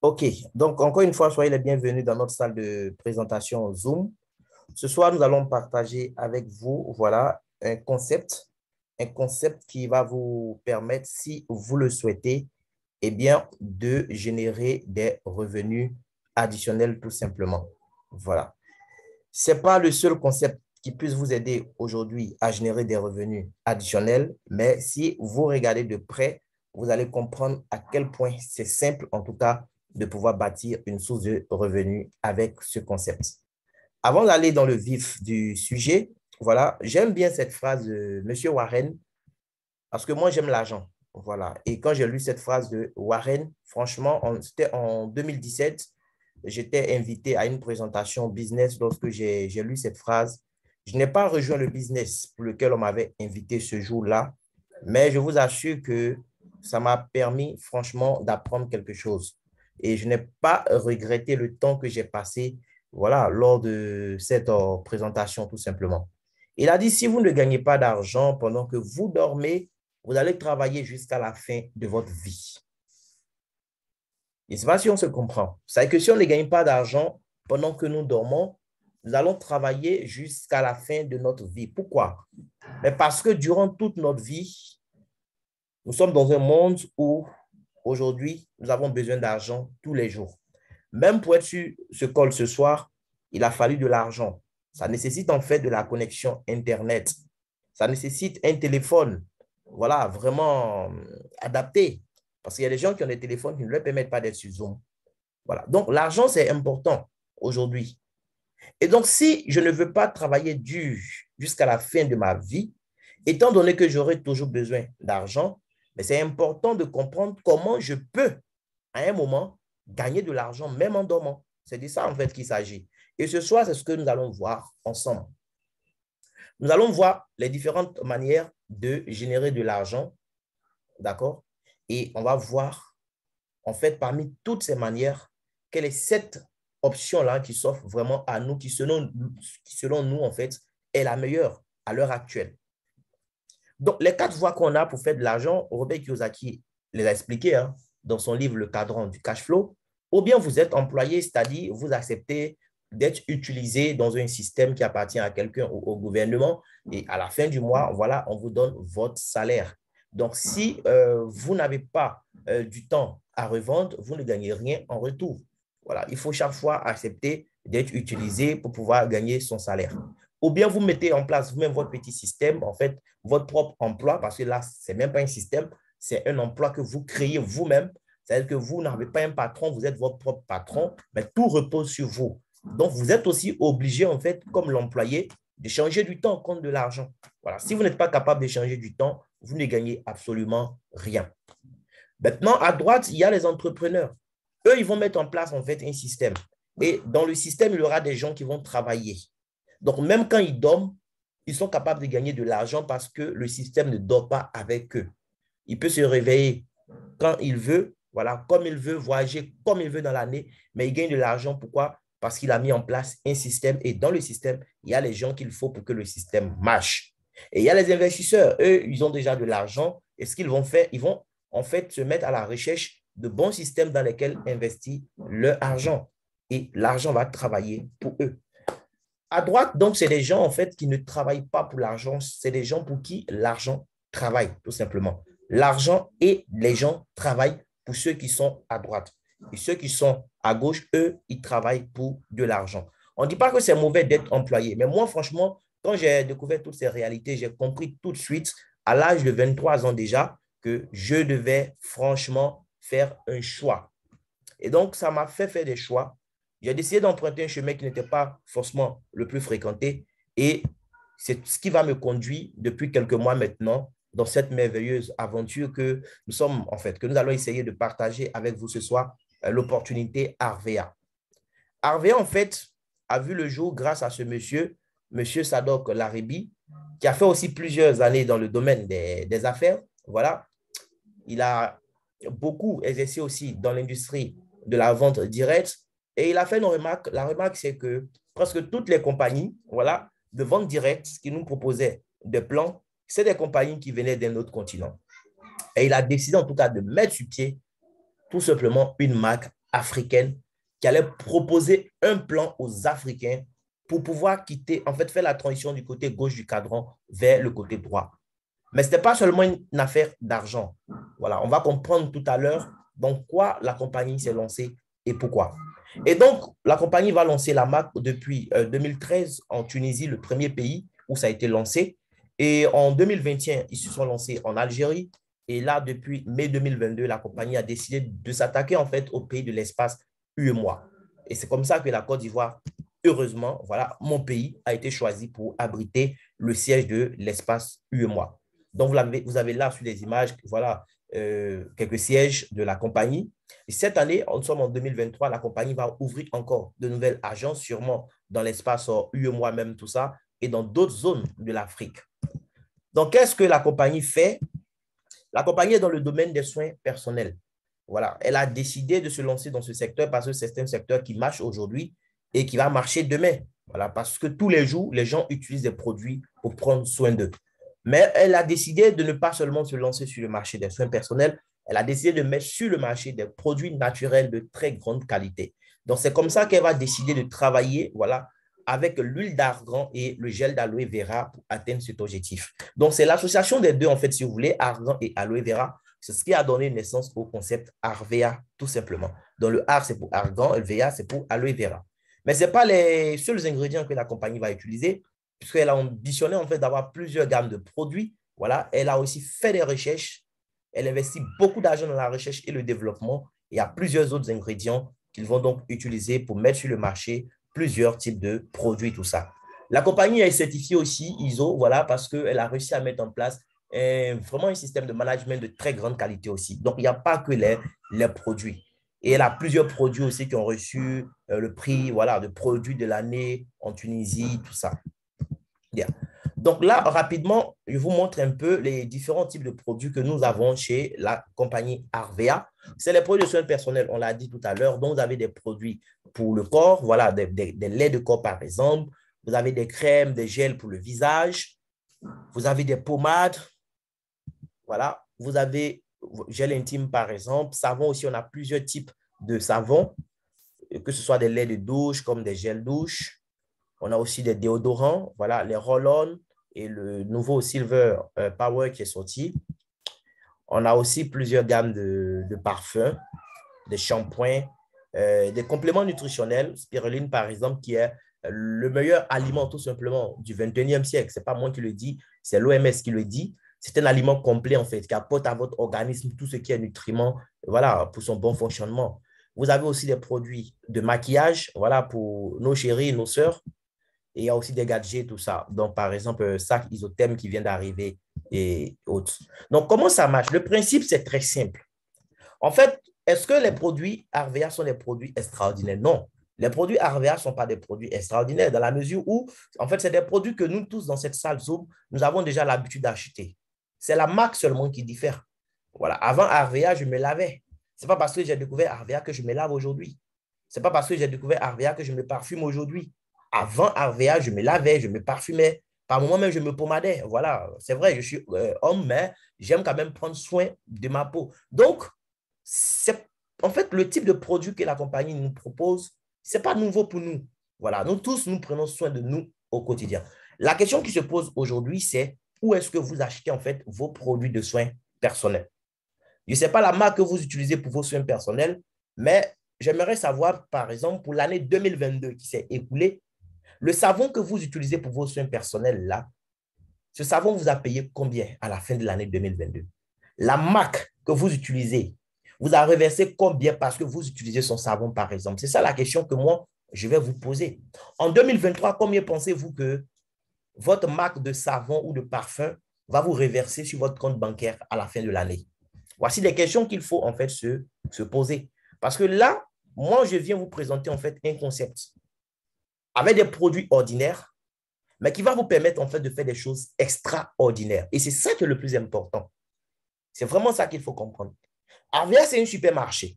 OK, donc encore une fois, soyez les bienvenus dans notre salle de présentation Zoom. Ce soir, nous allons partager avec vous, voilà, un concept qui va vous permettre, si vous le souhaitez, eh bien, de générer des revenus additionnels tout simplement. Voilà. Ce n'est pas le seul concept qui puisse vous aider aujourd'hui à générer des revenus additionnels, mais si vous regardez de près, vous allez comprendre à quel point c'est simple, en tout cas, de pouvoir bâtir une source de revenus avec ce concept. Avant d'aller dans le vif du sujet, voilà, j'aime bien cette phrase de M. Warren, parce que moi, j'aime l'argent. Voilà. Et quand j'ai lu cette phrase de Warren, franchement, c'était en 2017, j'étais invité à une présentation business lorsque j'ai lu cette phrase. Je n'ai pas rejoint le business pour lequel on m'avait invité ce jour-là, mais je vous assure que ça m'a permis, franchement, d'apprendre quelque chose. Et je n'ai pas regretté le temps que j'ai passé, voilà, lors de cette présentation, tout simplement. Il a dit, si vous ne gagnez pas d'argent pendant que vous dormez, vous allez travailler jusqu'à la fin de votre vie. Je ne sais pas si on se comprend. C'est que si on ne gagne pas d'argent pendant que nous dormons, nous allons travailler jusqu'à la fin de notre vie. Pourquoi? Mais parce que durant toute notre vie, nous sommes dans un monde où aujourd'hui, nous avons besoin d'argent tous les jours. Même pour être sur ce call ce soir, il a fallu de l'argent. Ça nécessite en fait de la connexion Internet. Ça nécessite un téléphone, voilà, vraiment adapté. Parce qu'il y a des gens qui ont des téléphones qui ne leur permettent pas d'être sur Zoom. Voilà. Donc, l'argent, c'est important aujourd'hui. Et donc, si je ne veux pas travailler dur jusqu'à la fin de ma vie, étant donné que j'aurai toujours besoin d'argent, mais c'est important de comprendre comment je peux, à un moment, gagner de l'argent, même en dormant. C'est de ça, en fait, qu'il s'agit. Et ce soir, c'est ce que nous allons voir ensemble. Nous allons voir les différentes manières de générer de l'argent, d'accord? Et on va voir, en fait, parmi toutes ces manières, quelle est cette option-là qui s'offre vraiment à nous, qui selon nous, en fait, est la meilleure à l'heure actuelle. Donc, les 4 voies qu'on a pour faire de l'argent, Robert Kiyosaki les a expliquées dans son livre Le cadran du cash flow. Ou bien vous êtes employé, c'est-à-dire vous acceptez d'être utilisé dans un système qui appartient à quelqu'un ou au gouvernement. Et à la fin du mois, voilà, on vous donne votre salaire. Donc, si vous n'avez pas du temps à revendre, vous ne gagnez rien en retour. Voilà, il faut chaque fois accepter d'être utilisé pour pouvoir gagner son salaire. Ou bien vous mettez en place vous-même votre petit système, en fait, votre propre emploi, parce que là, ce n'est même pas un système, c'est un emploi que vous créez vous-même. C'est-à-dire que vous n'avez pas un patron, vous êtes votre propre patron, mais tout repose sur vous. Donc, vous êtes aussi obligé, en fait, comme l'employé, de changer du temps contre de l'argent. Voilà. Si vous n'êtes pas capable de changer du temps, vous ne gagnez absolument rien. Maintenant, à droite, il y a les entrepreneurs. Eux, ils vont mettre en place, en fait, un système. Et dans le système, il y aura des gens qui vont travailler. Donc, même quand ils dorment, ils sont capables de gagner de l'argent parce que le système ne dort pas avec eux. Il peut se réveiller quand il veut, voilà, comme il veut, voyager comme il veut dans l'année, mais il gagne de l'argent. Pourquoi? Parce qu'il a mis en place un système et dans le système, il y a les gens qu'il faut pour que le système marche. Et il y a les investisseurs, eux, ils ont déjà de l'argent et ce qu'ils vont faire, ils vont en fait se mettre à la recherche de bons systèmes dans lesquels investir leur argent et l'argent va travailler pour eux. À droite, donc, c'est des gens, en fait, qui ne travaillent pas pour l'argent. C'est des gens pour qui l'argent travaille, tout simplement. L'argent et les gens travaillent pour ceux qui sont à droite. Et ceux qui sont à gauche, eux, ils travaillent pour de l'argent. On ne dit pas que c'est mauvais d'être employé. Mais moi, franchement, quand j'ai découvert toutes ces réalités, j'ai compris tout de suite, à l'âge de 23 ans déjà, que je devais franchement faire un choix. Et donc, ça m'a fait faire des choix. J'ai décidé d'emprunter un chemin qui n'était pas forcément le plus fréquenté et c'est ce qui va me conduire depuis quelques mois maintenant dans cette merveilleuse aventure que nous sommes, en fait, que nous allons essayer de partager avec vous ce soir, l'opportunité Arvea. Arvea, en fait, a vu le jour grâce à ce monsieur Sadok Laribi, qui a fait aussi plusieurs années dans le domaine des affaires. Voilà. Il a beaucoup exercé aussi dans l'industrie de la vente directe. Et il a fait une remarque. La remarque, c'est que presque toutes les compagnies, voilà, de vente directe qui nous proposaient des plans, c'est des compagnies qui venaient d'un autre continent. Et il a décidé en tout cas de mettre sur pied tout simplement une marque africaine qui allait proposer un plan aux Africains pour pouvoir quitter, en fait, faire la transition du côté gauche du cadran vers le côté droit. Mais ce n'était pas seulement une affaire d'argent. Voilà, on va comprendre tout à l'heure dans quoi la compagnie s'est lancée et pourquoi. Et donc, la compagnie va lancer la marque depuis 2013 en Tunisie, le premier pays où ça a été lancé. Et en 2021, ils se sont lancés en Algérie. Et là, depuis mai 2022, la compagnie a décidé de s'attaquer en fait au pays de l'espace UEMOA. Et c'est comme ça que la Côte d'Ivoire, heureusement, voilà, mon pays a été choisi pour abriter le siège de l'espace UEMOA. Donc, vous avez là sur les images, voilà, quelques sièges de la compagnie. Et cette année, nous sommes en 2023, la compagnie va ouvrir encore de nouvelles agences, sûrement dans l'espace UEMOA même, tout ça, et dans d'autres zones de l'Afrique. Donc, qu'est-ce que la compagnie fait? La compagnie est dans le domaine des soins personnels. Voilà, elle a décidé de se lancer dans ce secteur parce que c'est un secteur qui marche aujourd'hui et qui va marcher demain. Voilà, parce que tous les jours, les gens utilisent des produits pour prendre soin d'eux. Mais elle a décidé de ne pas seulement se lancer sur le marché des soins personnels, elle a décidé de mettre sur le marché des produits naturels de très grande qualité. Donc, c'est comme ça qu'elle va décider de travailler, voilà, avec l'huile d'argan et le gel d'aloe vera pour atteindre cet objectif. Donc, c'est l'association des deux, en fait, si vous voulez, argan et aloe vera. C'est ce qui a donné naissance au concept Arvea, tout simplement. Donc, le Ar, c'est pour argan, le VA, c'est pour aloe vera. Mais ce n'est pas les seuls ingrédients que la compagnie va utiliser, puisqu'elle a ambitionné en fait d'avoir plusieurs gammes de produits. Voilà, elle a aussi fait des recherches. Elle investit beaucoup d'argent dans la recherche et le développement. Il y a plusieurs autres ingrédients qu'ils vont donc utiliser pour mettre sur le marché plusieurs types de produits, tout ça. La compagnie est certifiée aussi ISO, voilà, parce qu'elle a réussi à mettre en place vraiment un système de management de très grande qualité aussi. Donc, il n'y a pas que les produits. Et elle a plusieurs produits aussi qui ont reçu le prix, voilà, de produits de l'année en Tunisie, tout ça. Bien. Donc là, rapidement, je vous montre un peu les différents types de produits que nous avons chez la compagnie Arvea. C'est les produits de soins personnels, on l'a dit tout à l'heure. Donc, vous avez des produits pour le corps, voilà, des laits de corps par exemple. Vous avez des crèmes, des gels pour le visage. Vous avez des pommades. Voilà. Vous avez gel intime par exemple. Savon aussi, on a plusieurs types de savons, que ce soit des laits de douche comme des gels douche. On a aussi des déodorants, voilà, les roll-on et le nouveau Silver Power qui est sorti. On a aussi plusieurs gammes de parfums, des shampoings, des compléments nutritionnels. Spiruline, par exemple, qui est le meilleur aliment tout simplement du 21e siècle. Ce n'est pas moi qui le dis, c'est l'OMS qui le dit. C'est un aliment complet, en fait, qui apporte à votre organisme tout ce qui est nutriments, voilà, pour son bon fonctionnement. Vous avez aussi des produits de maquillage, voilà, pour nos chéris, nos sœurs. Et il y a aussi des gadgets, tout ça. Donc, par exemple, sac isotherme qui vient d'arriver et autres. Donc, comment ça marche? Le principe, c'est très simple. En fait, est-ce que les produits Arvea sont des produits extraordinaires? Non. Les produits Arvea ne sont pas des produits extraordinaires dans la mesure où, en fait, c'est des produits que nous tous dans cette salle Zoom, nous avons déjà l'habitude d'acheter. C'est la marque seulement qui diffère. Voilà. Avant Arvea, je me lavais. Ce n'est pas parce que j'ai découvert Arvea que je me lave aujourd'hui. Ce n'est pas parce que j'ai découvert Arvea que je me parfume aujourd'hui. Avant Arvea, je me lavais, je me parfumais. Par moments même, je me pommadais. Voilà, c'est vrai, je suis homme, mais j'aime quand même prendre soin de ma peau. Donc, c'est en fait le type de produit que la compagnie nous propose, ce n'est pas nouveau pour nous. Voilà, nous tous, nous prenons soin de nous au quotidien. La question qui se pose aujourd'hui, c'est où est-ce que vous achetez en fait vos produits de soins personnels? Je ne sais pas la marque que vous utilisez pour vos soins personnels, mais j'aimerais savoir, par exemple, pour l'année 2022 qui s'est écoulée, le savon que vous utilisez pour vos soins personnels, là, ce savon vous a payé combien à la fin de l'année 2022? La marque que vous utilisez vous a reversé combien parce que vous utilisez son savon, par exemple? C'est ça la question que moi, je vais vous poser. En 2023, combien pensez-vous que votre marque de savon ou de parfum va vous reverser sur votre compte bancaire à la fin de l'année? Voici des questions qu'il faut en fait se poser. Parce que là, moi, je viens vous présenter en fait un concept avec des produits ordinaires, mais qui va vous permettre en fait de faire des choses extraordinaires. Et c'est ça qui est le plus important. C'est vraiment ça qu'il faut comprendre. Arvea, c'est un supermarché.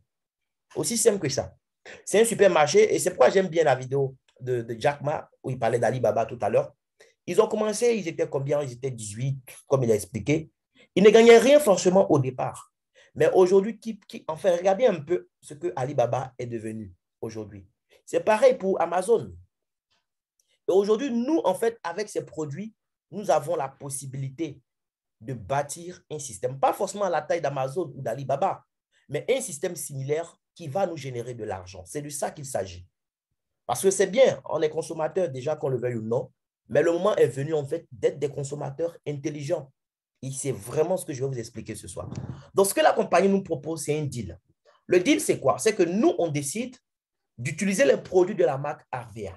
Aussi simple que ça. C'est un supermarché et c'est pourquoi j'aime bien la vidéo de Jack Ma où il parlait d'Alibaba tout à l'heure. Ils ont commencé, ils étaient combien? Ils étaient 18, comme il a expliqué. Ils ne gagnaient rien forcément au départ. Mais aujourd'hui, enfin, regardez un peu ce que Alibaba est devenu aujourd'hui. C'est pareil pour Amazon. Et aujourd'hui, nous, en fait, avec ces produits, nous avons la possibilité de bâtir un système, pas forcément à la taille d'Amazon ou d'Alibaba, mais un système similaire qui va nous générer de l'argent. C'est de ça qu'il s'agit. Parce que c'est bien, on est consommateur déjà, qu'on le veuille ou non, mais le moment est venu, en fait, d'être des consommateurs intelligents. Et c'est vraiment ce que je vais vous expliquer ce soir. Donc, ce que la compagnie nous propose, c'est un deal. Le deal, c'est quoi? C'est que nous, on décide d'utiliser les produits de la marque RVA.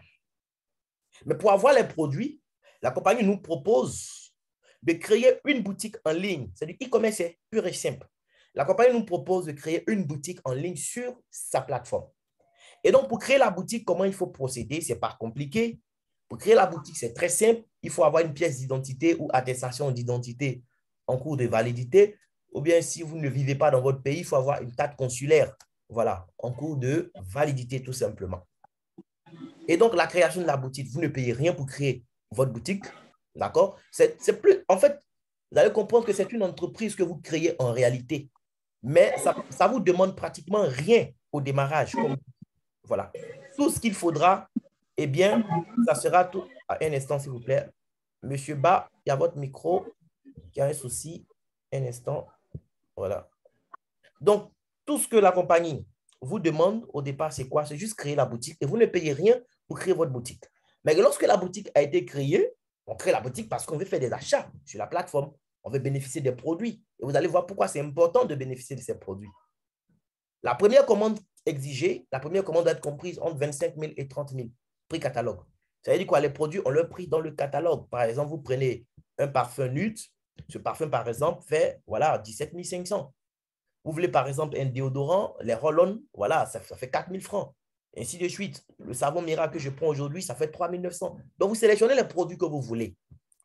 Mais pour avoir les produits, la compagnie nous propose de créer une boutique en ligne. C'est du e-commerce, c'est pur et simple. La compagnie nous propose de créer une boutique en ligne sur sa plateforme. Et donc, pour créer la boutique, comment il faut procéder? Ce n'est pas compliqué. Pour créer la boutique, c'est très simple. Il faut avoir une pièce d'identité ou attestation d'identité en cours de validité. Ou bien, si vous ne vivez pas dans votre pays, il faut avoir une carte consulaire, voilà, en cours de validité, tout simplement. Et donc, la création de la boutique, vous ne payez rien pour créer votre boutique, d'accord? C'est plus, en fait, vous allez comprendre que c'est une entreprise que vous créez en réalité. Mais ça vous demande pratiquement rien au démarrage. Voilà. Tout ce qu'il faudra, eh bien, ça sera tout. Un instant, s'il vous plaît. Monsieur Ba, il y a votre micro qui a un souci. Un instant. Voilà. Donc, tout ce que la compagnie vous demande au départ, c'est quoi? C'est juste créer la boutique et vous ne payez rien pour créer votre boutique. Mais lorsque la boutique a été créée, on crée la boutique parce qu'on veut faire des achats sur la plateforme. On veut bénéficier des produits. Et vous allez voir pourquoi c'est important de bénéficier de ces produits. La première commande exigée, la première commande doit être comprise entre 25 000 et 30 000, prix catalogue. Ça veut dire quoi? Les produits ont leur prix dans le catalogue. Par exemple, vous prenez un parfum nude. Ce parfum, par exemple, fait voilà, 17 500. Vous voulez, par exemple, un déodorant, les roll-on, voilà, ça fait 4 000 francs. Et ainsi de suite. Le savon miracle que je prends aujourd'hui, ça fait 3 900. Donc, vous sélectionnez les produits que vous voulez.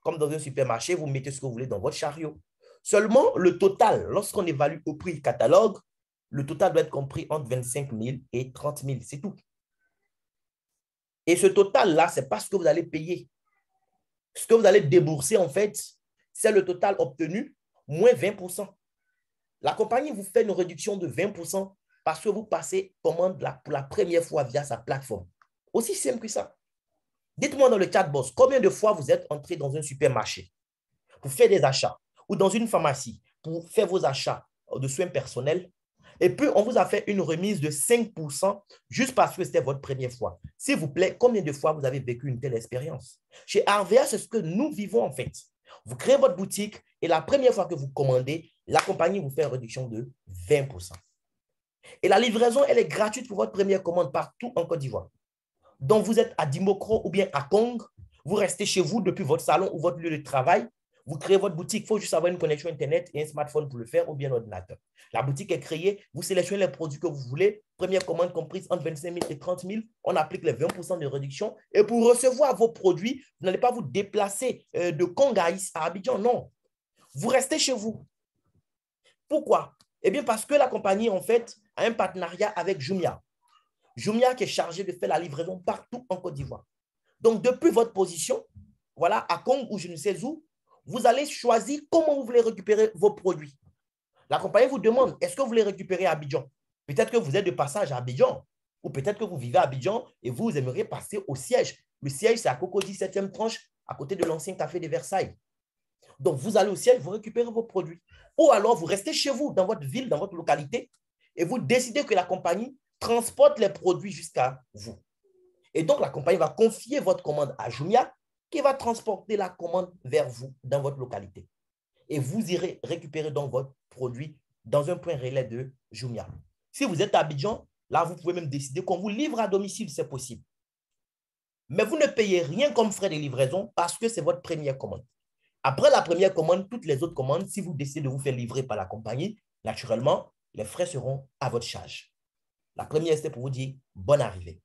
Comme dans un supermarché, vous mettez ce que vous voulez dans votre chariot. Seulement, le total, lorsqu'on évalue au prix catalogue, le total doit être compris entre 25 000 et 30 000. C'est tout. Et ce total-là, ce n'est pas ce que vous allez payer. Ce que vous allez débourser, en fait, c'est le total obtenu moins 20%. La compagnie vous fait une réduction de 20% parce que vous passez commande pour la première fois via sa plateforme. Aussi simple que ça. Dites-moi dans le chat box, combien de fois vous êtes entré dans un supermarché pour faire des achats ou dans une pharmacie pour faire vos achats de soins personnels et puis on vous a fait une remise de 5% juste parce que c'était votre première fois. S'il vous plaît, combien de fois vous avez vécu une telle expérience? Chez RVA, c'est ce que nous vivons en fait. Vous créez votre boutique et la première fois que vous commandez, la compagnie vous fait une réduction de 20%. Et la livraison, elle est gratuite pour votre première commande partout en Côte d'Ivoire. Donc, vous êtes à Dimokro ou bien à Kong, vous restez chez vous depuis votre salon ou votre lieu de travail, vous créez votre boutique, il faut juste avoir une connexion Internet et un smartphone pour le faire ou bien un ordinateur. La boutique est créée, vous sélectionnez les produits que vous voulez, première commande comprise entre 25 000 et 30 000, on applique les 20% de réduction et pour recevoir vos produits, vous n'allez pas vous déplacer de Kong à Abidjan, non. Vous restez chez vous. Pourquoi? Eh bien, parce que la compagnie, en fait, a un partenariat avec Jumia. Jumia qui est chargé de faire la livraison partout en Côte d'Ivoire. Donc, depuis votre position, voilà, à Kong ou je ne sais où, vous allez choisir comment vous voulez récupérer vos produits. La compagnie vous demande, est-ce que vous voulez récupérer à Abidjan? Peut-être que vous êtes de passage à Abidjan ou peut-être que vous vivez à Abidjan et vous aimeriez passer au siège. Le siège, c'est à Cocody 7e tranche, à côté de l'ancien café de Versailles. Donc, vous allez au siège, vous récupérez vos produits. Ou alors, vous restez chez vous, dans votre ville, dans votre localité, et vous décidez que la compagnie transporte les produits jusqu'à vous. Et donc, la compagnie va confier votre commande à Jumia, qui va transporter la commande vers vous, dans votre localité. Et vous irez récupérer donc votre produit dans un point relais de Jumia. Si vous êtes à Abidjan, là, vous pouvez même décider qu'on vous livre à domicile, c'est possible. Mais vous ne payez rien comme frais de livraison parce que c'est votre première commande. Après la première commande, toutes les autres commandes, si vous décidez de vous faire livrer par la compagnie, naturellement, les frais seront à votre charge. La première, c'est pour vous dire bonne arrivée.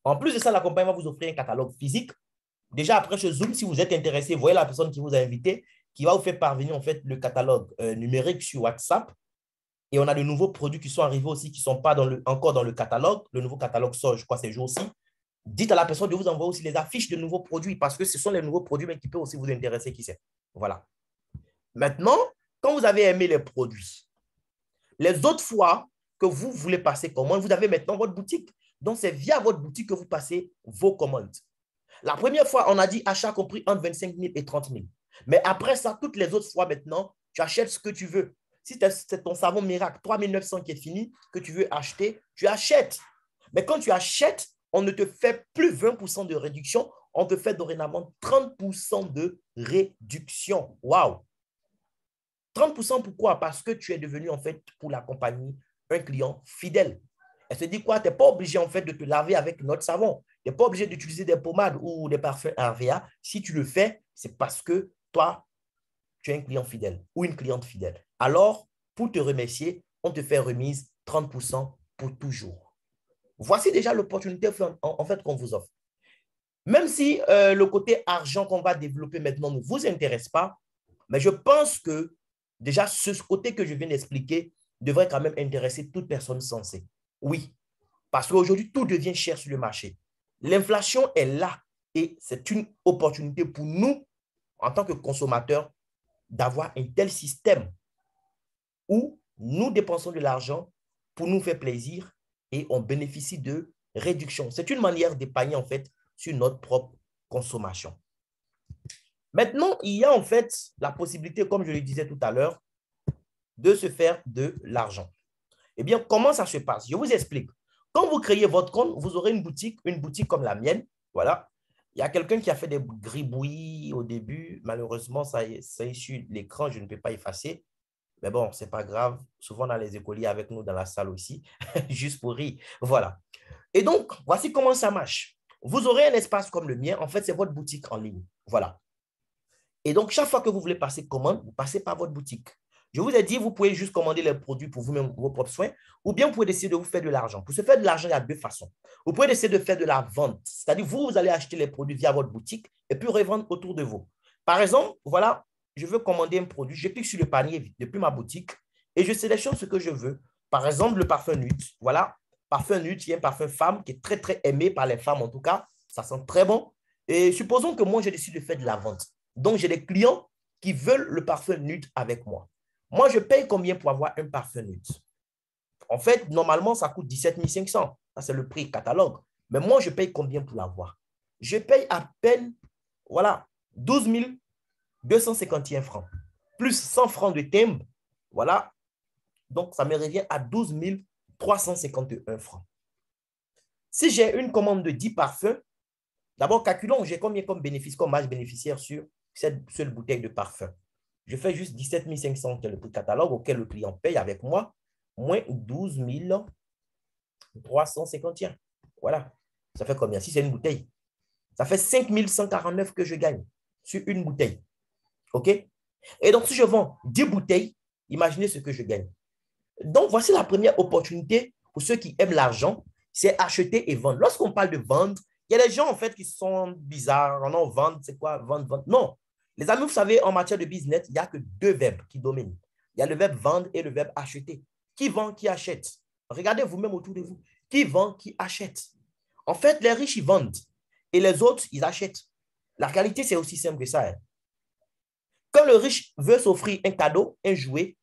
En plus de ça, la compagnie va vous offrir un catalogue physique. Déjà, après ce Zoom, si vous êtes intéressé, voyez la personne qui vous a invité, qui va vous faire parvenir en fait le catalogue numérique sur WhatsApp. Et on a de nouveaux produits qui sont arrivés aussi, qui ne sont pas encore dans le catalogue. Le nouveau catalogue sort, je crois, ces jours-ci. Dites à la personne de vous envoyer aussi les affiches de nouveaux produits parce que ce sont les nouveaux produits, mais qui peuvent aussi vous intéresser, qui sait. Voilà. Maintenant, quand vous avez aimé les produits, Les autres fois que vous voulez passer commande, vous avez maintenant votre boutique. Donc, c'est via votre boutique que vous passez vos commandes. La première fois, on a dit achat compris entre 25 000 et 30 000. Mais après ça, toutes les autres fois maintenant, tu achètes ce que tu veux. Si c'est ton savon miracle 3 900 qui est fini, que tu veux acheter, tu achètes. Mais quand tu achètes, on ne te fait plus 20% de réduction, on te fait dorénavant 30% de réduction. Waouh! 30%, pourquoi? Parce que tu es devenu, en fait, pour la compagnie, un client fidèle. Elle se dit quoi? Tu n'es pas obligé, en fait, de te laver avec notre savon. Tu n'es pas obligé d'utiliser des pommades ou des parfums RVA. Si tu le fais, c'est parce que toi, tu es un client fidèle ou une cliente fidèle. Alors, pour te remercier, on te fait remise 30% pour toujours. Voici déjà l'opportunité en fait qu'on vous offre. Même si le côté argent qu'on va développer maintenant ne vous intéresse pas, mais je pense que déjà ce côté que je viens d'expliquer devrait quand même intéresser toute personne sensée. Oui, parce qu'aujourd'hui, tout devient cher sur le marché. L'inflation est là et c'est une opportunité pour nous, en tant que consommateurs, d'avoir un tel système où nous dépensons de l'argent pour nous faire plaisir et on bénéficie de réduction. C'est une manière d'épargner en fait sur notre propre consommation. Maintenant, il y a en fait la possibilité, comme je le disais tout à l'heure, de se faire de l'argent. Eh bien, comment ça se passe? Je vous explique. Quand vous créez votre compte, vous aurez une boutique comme la mienne. Voilà. Il y a quelqu'un qui a fait des gribouillis au début. Malheureusement, ça est sur l'écran, je ne peux pas effacer. Mais bon, ce n'est pas grave. Souvent, on a les écoliers avec nous dans la salle aussi, juste pour rire. Voilà. Et donc, voici comment ça marche. Vous aurez un espace comme le mien. En fait, c'est votre boutique en ligne. Voilà. Et donc, chaque fois que vous voulez passer commande, vous passez par votre boutique. Je vous ai dit, vous pouvez juste commander les produits pour vous-même, vos propres soins, ou bien vous pouvez décider de vous faire de l'argent. Pour se faire de l'argent, il y a deux façons. Vous pouvez décider de faire de la vente, c'est-à-dire vous allez acheter les produits via votre boutique et puis revendre autour de vous. Par exemple, voilà, je veux commander un produit, je clique sur le panier depuis ma boutique et je sélectionne ce que je veux. Par exemple, le parfum Nude. Voilà, parfum Nude, il y a un parfum femme qui est très, très aimé par les femmes en tout cas. Ça sent très bon. Et supposons que moi, je décide de faire de la vente. Donc, j'ai des clients qui veulent le parfum Nude avec moi. Moi, je paye combien pour avoir un parfum Nude? En fait, normalement, ça coûte 17 500. Ça, c'est le prix catalogue. Mais moi, je paye combien pour l'avoir? Je paye à peine, voilà, 12 251 francs. Plus 100 francs de timbre. Voilà. Donc, ça me revient à 12 351 francs. Si j'ai une commande de 10 parfums, d'abord, calculons, j'ai combien comme bénéfice, comme marge bénéficiaire sur cette seule bouteille de parfum. Je fais juste 17 500, qui est le prix catalogue auquel le client paye avec moi, moins 12 351. Voilà. Ça fait combien? Si c'est une bouteille, ça fait 5 149 que je gagne sur une bouteille. OK? Et donc, si je vends 10 bouteilles, imaginez ce que je gagne. Donc, voici la première opportunité pour ceux qui aiment l'argent, c'est acheter et vendre. Lorsqu'on parle de vendre, il y a des gens, en fait, qui sont bizarres. Non, vendre, c'est quoi? Vendre, vendre. Non. Les amis, vous savez, en matière de business, il n'y a que deux verbes qui dominent. Il y a le verbe vendre et le verbe acheter. Qui vend, qui achète? Regardez vous-même autour de vous. Qui vend, qui achète? En fait, les riches, ils vendent. Et les autres, ils achètent. La réalité, c'est aussi simple que ça. Hein. Quand le riche veut s'offrir un cadeau, un jouet,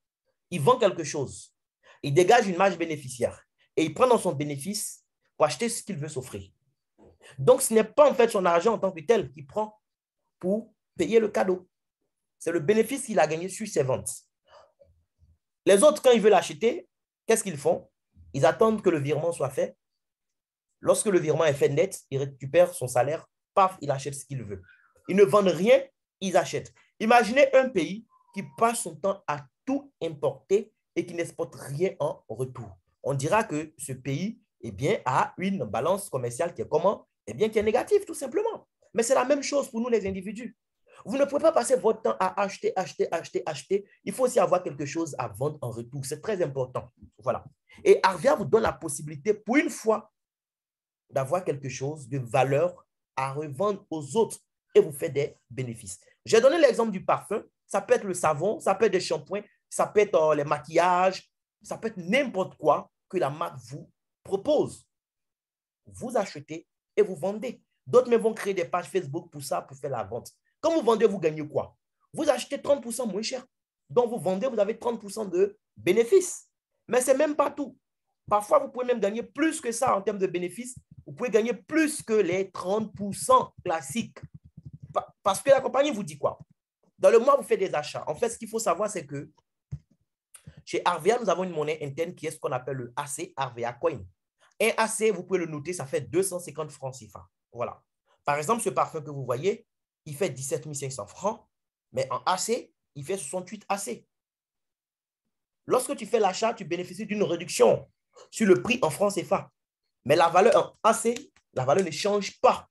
il vend quelque chose. Il dégage une marge bénéficiaire. Et il prend dans son bénéfice pour acheter ce qu'il veut s'offrir. Donc, ce n'est pas en fait son argent en tant que tel qu'il prend pour payer le cadeau. C'est le bénéfice qu'il a gagné sur ses ventes. Les autres, quand ils veulent acheter, qu'est-ce qu'ils font? Ils attendent que le virement soit fait. Lorsque le virement est fait net, il récupère son salaire, paf, il achète ce qu'il veut. Ils ne vendent rien, ils achètent. Imaginez un pays qui passe son temps à tout importer et qui n'exporte rien en retour. On dira que ce pays eh bien, a une balance commerciale qui est comment? Eh bien, qui est négative, tout simplement. Mais c'est la même chose pour nous, les individus. Vous ne pouvez pas passer votre temps à acheter, acheter, acheter, acheter. Il faut aussi avoir quelque chose à vendre en retour. C'est très important. Voilà. Et Arvia vous donne la possibilité, pour une fois, d'avoir quelque chose de valeur à revendre aux autres et vous faire des bénéfices. J'ai donné l'exemple du parfum. Ça peut être le savon, ça peut être des shampoings, ça peut être les maquillages, ça peut être n'importe quoi que la marque vous propose. Vous achetez et vous vendez. D'autres même vont créer des pages Facebook pour ça, pour faire la vente. Quand vous vendez, vous gagnez quoi? Vous achetez 30% moins cher. Donc, vous vendez, vous avez 30% de bénéfices. Mais ce n'est même pas tout. Parfois, vous pouvez même gagner plus que ça en termes de bénéfices. Vous pouvez gagner plus que les 30% classiques. Parce que la compagnie vous dit quoi? Dans le mois, vous faites des achats. En fait, ce qu'il faut savoir, c'est que chez Arvea, nous avons une monnaie interne qui est ce qu'on appelle le AC, Arvea Coin. Un AC, vous pouvez le noter, ça fait 250 francs CFA. Voilà. Par exemple, ce parfum que vous voyez, il fait 17 500 francs, mais en AC, il fait 68 AC. Lorsque tu fais l'achat, tu bénéficies d'une réduction sur le prix en francs CFA. Mais la valeur en AC, la valeur ne change pas.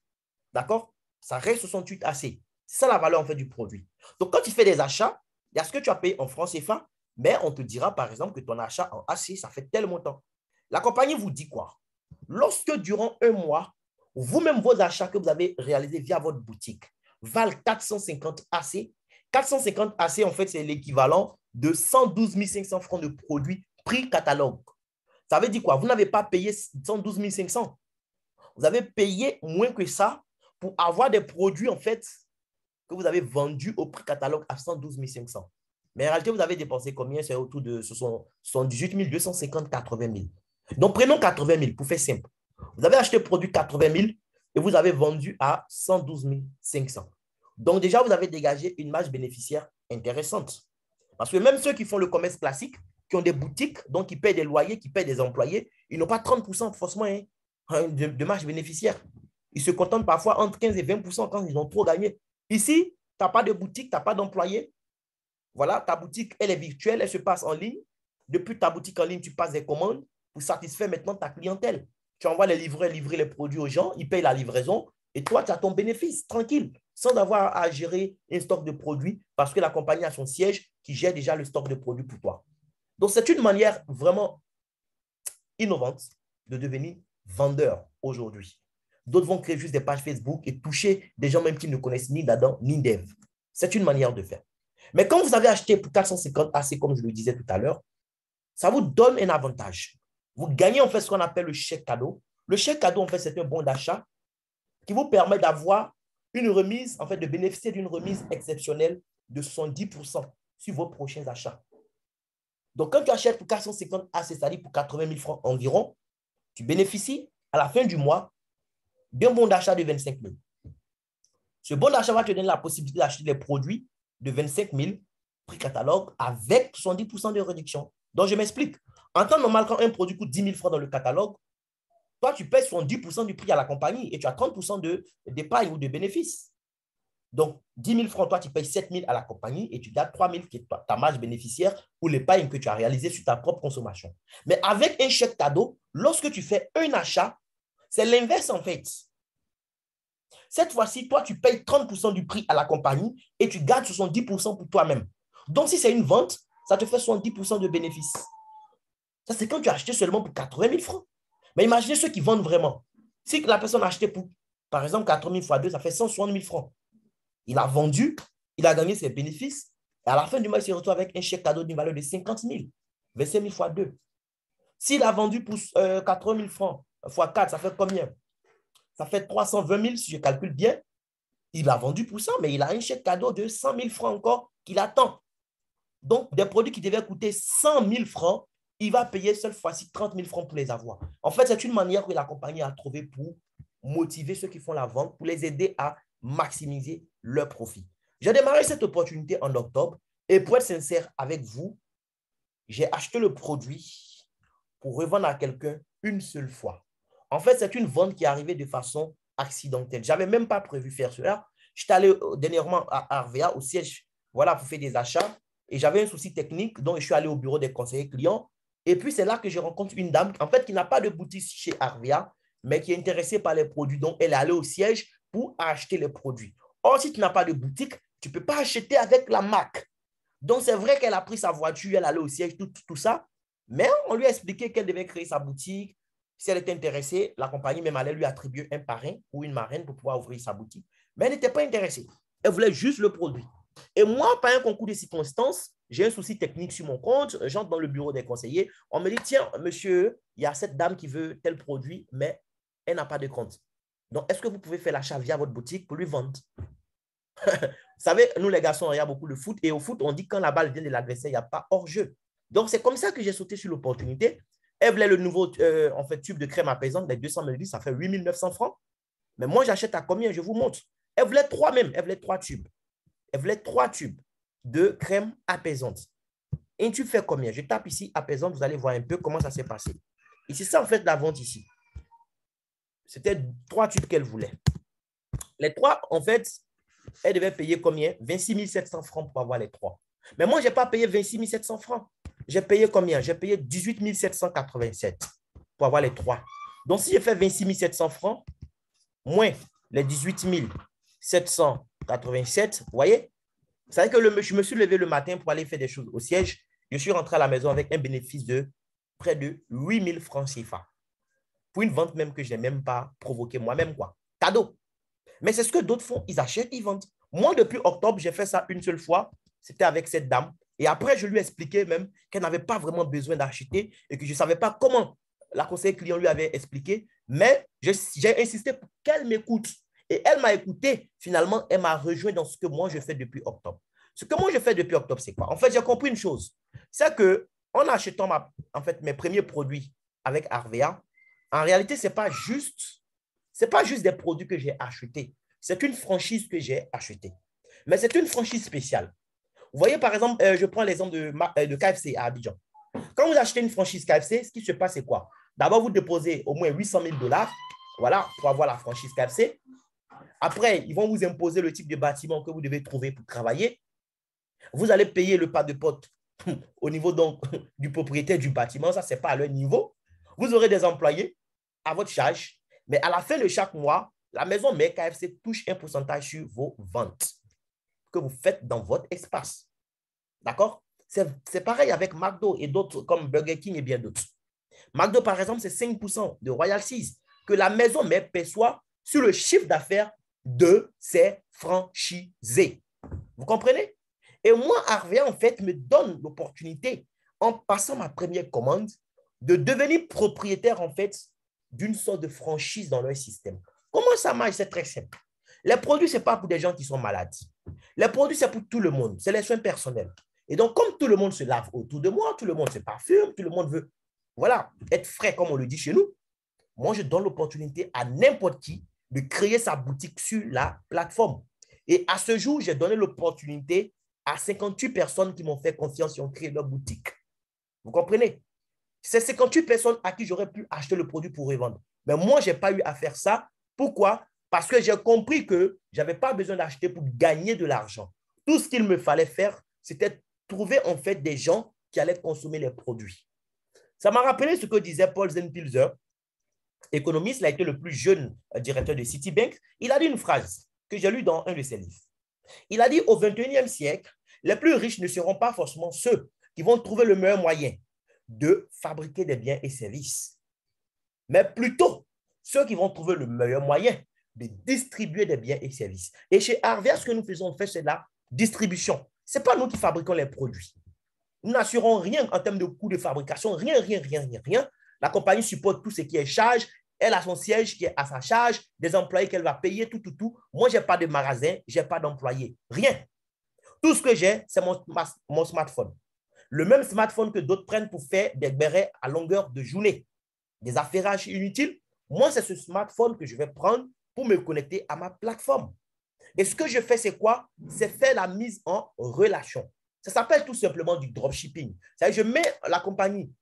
D'accord? Ça reste 68 AC. C'est ça la valeur en fait du produit. Donc, quand tu fais des achats, il y a ce que tu as payé en francs CFA, mais on te dira par exemple que ton achat en AC, ça fait tel montant. La compagnie vous dit quoi? Lorsque durant un mois, vous-même vos achats que vous avez réalisés via votre boutique valent 450 AC, 450 AC, en fait, c'est l'équivalent de 112 500 francs de produits prix catalogue. Ça veut dire quoi? Vous n'avez pas payé 112 500. Vous avez payé moins que ça pour avoir des produits, en fait, que vous avez vendus au prix catalogue à 112 500. Mais en réalité, vous avez dépensé combien? C'est autour de 78 250, 80 000. Donc, prenons 80 000 pour faire simple. Vous avez acheté le produit 80 000 et vous avez vendu à 112 500. Donc, déjà, vous avez dégagé une marge bénéficiaire intéressante. Parce que même ceux qui font le commerce classique, qui ont des boutiques, donc qui payent des loyers, qui payent des employés, ils n'ont pas 30% forcément de marge bénéficiaire. Ils se contentent parfois entre 15 et 20% quand ils ont trop gagné. Ici, tu n'as pas de boutique, tu n'as pas d'employé. Voilà, ta boutique, elle est virtuelle, elle se passe en ligne. Depuis ta boutique en ligne, tu passes des commandes pour satisfaire maintenant ta clientèle. Tu envoies les livreurs livrer les produits aux gens, ils payent la livraison et toi, tu as ton bénéfice tranquille, sans avoir à gérer un stock de produits parce que la compagnie a son siège qui gère déjà le stock de produits pour toi. Donc, c'est une manière vraiment innovante de devenir vendeur aujourd'hui. D'autres vont créer juste des pages Facebook et toucher des gens même qui ne connaissent ni d'Adam ni d'Ève. C'est une manière de faire. Mais quand vous avez acheté pour 450 AC, comme je le disais tout à l'heure, ça vous donne un avantage. Vous gagnez en fait ce qu'on appelle le chèque cadeau. Le chèque cadeau, en fait, c'est un bon d'achat qui vous permet d'avoir une remise, en fait, de bénéficier d'une remise exceptionnelle de 70% sur vos prochains achats. Donc, quand tu achètes pour 450 AC, c'est-à-dire pour 80 000 francs environ, tu bénéficies à la fin du mois d'un bon d'achat de 25 000. Ce bon d'achat va te donner la possibilité d'acheter des produits de 25 000 prix catalogue avec 70% de réduction. Donc, je m'explique. En temps normal, quand un produit coûte 10 000 francs dans le catalogue, toi, tu payes 70% du prix à la compagnie et tu as 30% d'épargne ou de bénéfice. Donc, 10 000 francs, toi, tu payes 7 000 à la compagnie et tu gardes 3 000 qui est ta marge bénéficiaire ou l'épargne que tu as réalisée sur ta propre consommation. Mais avec un chèque cadeau, lorsque tu fais un achat, c'est l'inverse en fait. Cette fois-ci, toi, tu payes 30% du prix à la compagnie et tu gardes 70% pour toi-même. Donc, si c'est une vente, ça te fait 70% de bénéfice. Ça, c'est quand tu as acheté seulement pour 80 000 francs. Mais imaginez ceux qui vendent vraiment. Si la personne a acheté pour, par exemple, 80 000 fois 2, ça fait 160 000 francs. Il a vendu, il a gagné ses bénéfices. Et à la fin du mois, il se retrouve avec un chèque cadeau d'une valeur de 50 000. 25 000 fois 2. S'il a vendu pour 80 000 francs fois 4, ça fait combien? Ça fait 320 000 si je calcule bien. Il a vendu pour ça, mais il a un chèque cadeau de 100 000 francs encore qu'il attend. Donc, des produits qui devaient coûter 100 000 francs, il va payer cette fois-ci 30 000 francs pour les avoir. En fait, c'est une manière que la compagnie a trouvée pour motiver ceux qui font la vente, pour les aider à maximiser leur profit. J'ai démarré cette opportunité en octobre et pour être sincère avec vous, j'ai acheté le produit pour revendre à quelqu'un une seule fois. En fait, c'est une vente qui est arrivée de façon accidentelle. Je n'avais même pas prévu faire cela. J'étais allé dernièrement à Arvea, au siège, voilà, pour faire des achats. Et j'avais un souci technique, donc je suis allé au bureau des conseillers clients. Et puis, c'est là que je rencontre une dame, en fait, qui n'a pas de boutique chez Arvea, mais qui est intéressée par les produits. Donc, elle est allée au siège pour acheter les produits. Or, si tu n'as pas de boutique, tu ne peux pas acheter avec la marque. Donc, c'est vrai qu'elle a pris sa voiture, elle est allée au siège, tout ça. Mais on lui a expliqué qu'elle devait créer sa boutique. Si elle était intéressée, la compagnie même allait lui attribuer un parrain ou une marraine pour pouvoir ouvrir sa boutique. Mais elle n'était pas intéressée. Elle voulait juste le produit. Et moi, par un concours de circonstances, j'ai un souci technique sur mon compte. J'entre dans le bureau des conseillers. On me dit, tiens, monsieur, il y a cette dame qui veut tel produit, mais elle n'a pas de compte. Donc, est-ce que vous pouvez faire l'achat via votre boutique pour lui vendre? Vous savez, nous les garçons, on regarde beaucoup le foot. Et au foot, on dit que quand la balle vient de l'adversaire, il n'y a pas hors-jeu. Donc, c'est comme ça que j'ai sauté sur l'opportunité. Elle voulait le nouveau en fait, tube de crème apaisante, les 200 ml, ça fait 8 900 francs. Mais moi, j'achète à combien? Je vous montre. Elle voulait 3 même. Elle voulait 3 tubes. Elle voulait 3 tubes de crème apaisante. Et un tube fait combien? Je tape ici apaisante, vous allez voir un peu comment ça s'est passé. Et c'est ça, en fait, la vente ici. C'était 3 tubes qu'elle voulait. Les 3, en fait, elle devait payer combien? 26 700 francs pour avoir les 3. Mais moi, je n'ai pas payé 26 700 francs. J'ai payé combien? J'ai payé 18 787 pour avoir les 3. Donc, si je fais 26 700 francs, moins les 18 787, vous voyez? C'est vrai que je me suis levé le matin pour aller faire des choses au siège. Je suis rentré à la maison avec un bénéfice de près de 8 000 francs CFA. Pour une vente même que je n'ai même pas provoquée moi-même, quoi. Cadeau. Mais c'est ce que d'autres font. Ils achètent, ils vendent. Moi, depuis octobre, j'ai fait ça une seule fois. C'était avec cette dame. Et après, je lui ai expliqué même qu'elle n'avait pas vraiment besoin d'acheter et que je ne savais pas comment la conseillère client lui avait expliqué. Mais j'ai insisté pour qu'elle m'écoute. Et elle m'a écouté. Finalement, elle m'a rejoint dans ce que moi, je fais depuis octobre. Ce que moi, je fais depuis octobre, c'est quoi? En fait, j'ai compris une chose. C'est qu'en achetant en fait, mes premiers produits avec Arvea, en réalité, ce n'est pas juste des produits que j'ai achetés. C'est une franchise que j'ai achetée. Mais c'est une franchise spéciale. Vous voyez, par exemple, je prends l'exemple de KFC à Abidjan. Quand vous achetez une franchise KFC, ce qui se passe, c'est quoi? D'abord, vous déposez au moins 800 000 $, voilà, pour avoir la franchise KFC. Après, ils vont vous imposer le type de bâtiment que vous devez trouver pour travailler. Vous allez payer le pas de pote au niveau donc, du propriétaire du bâtiment. Ça, ce n'est pas à leur niveau. Vous aurez des employés à votre charge. Mais à la fin de chaque mois, la maison mère KFC touche un pourcentage sur vos ventes que vous faites dans votre espace. D'accord? C'est pareil avec McDo et d'autres comme Burger King et bien d'autres. McDo, par exemple, c'est 5% de royalties que la maison mère perçoit sur le chiffre d'affaires de ses franchisés. Vous comprenez? Et moi, Arvea, en fait, me donne l'opportunité, en passant ma première commande, de devenir propriétaire, en fait, d'une sorte de franchise dans leur système. Comment ça marche? C'est très simple. Les produits, ce n'est pas pour des gens qui sont malades. Les produits, c'est pour tout le monde. C'est les soins personnels. Et donc, comme tout le monde se lave autour de moi, tout le monde se parfume, tout le monde veut, voilà, être frais, comme on le dit chez nous, moi, je donne l'opportunité à n'importe qui de créer sa boutique sur la plateforme. Et à ce jour, j'ai donné l'opportunité à 58 personnes qui m'ont fait confiance et ont créé leur boutique. Vous comprenez? C'est 58 personnes à qui j'aurais pu acheter le produit pour revendre. Mais moi, je n'ai pas eu à faire ça. Pourquoi? Parce que j'ai compris que je n'avais pas besoin d'acheter pour gagner de l'argent. Tout ce qu'il me fallait faire, c'était trouver en fait des gens qui allaient consommer les produits. Ça m'a rappelé ce que disait Paul Zenpilzer, économiste, il a été le plus jeune directeur de Citibank. Il a dit une phrase que j'ai lue dans un de ses livres. Il a dit, au 21e siècle, les plus riches ne seront pas forcément ceux qui vont trouver le meilleur moyen de fabriquer des biens et services, mais plutôt ceux qui vont trouver le meilleur moyen de distribuer des biens et services. Et chez Arvea, ce que nous faisons, en fait, c'est la distribution. Ce n'est pas nous qui fabriquons les produits. Nous n'assurons rien en termes de coût de fabrication, rien. La compagnie supporte tout ce qui est charge. Elle a son siège qui est à sa charge, des employés qu'elle va payer, tout. Moi, je n'ai pas de magasin, je n'ai pas d'employés, rien. Tout ce que j'ai, c'est mon smartphone. Le même smartphone que d'autres prennent pour faire des bérets à longueur de journée, des affairages inutiles. Moi, c'est ce smartphone que je vais prendre pour me connecter à ma plateforme. Et ce que je fais, c'est quoi? C'est faire la mise en relation. Ça s'appelle tout simplement du dropshipping. C'est-à-dire, je mets la compagnie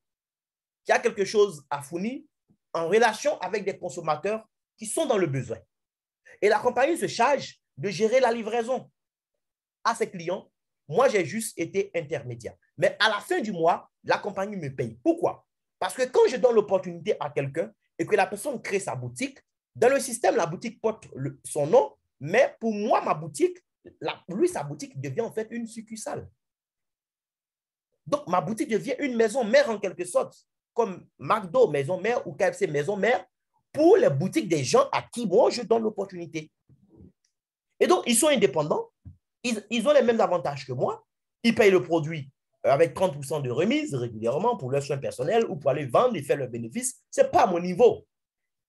qui a quelque chose à fournir en relation avec des consommateurs qui sont dans le besoin. Et la compagnie se charge de gérer la livraison à ses clients. Moi, j'ai juste été intermédiaire. Mais à la fin du mois, la compagnie me paye. Pourquoi? Parce que quand je donne l'opportunité à quelqu'un et que la personne crée sa boutique, dans le système, la boutique porte son nom, mais pour moi, ma boutique, lui, sa boutique devient en fait une succursale. Donc, ma boutique devient une maison mère en quelque sorte, comme McDo, maison mère, ou KFC, maison mère, pour les boutiques des gens à qui moi, je donne l'opportunité. Et donc, ils sont indépendants, ils ont les mêmes avantages que moi, ils payent le produit avec 30% de remise régulièrement pour leurs soins personnels ou pour aller vendre et faire leurs bénéfices. Ce n'est pas à mon niveau.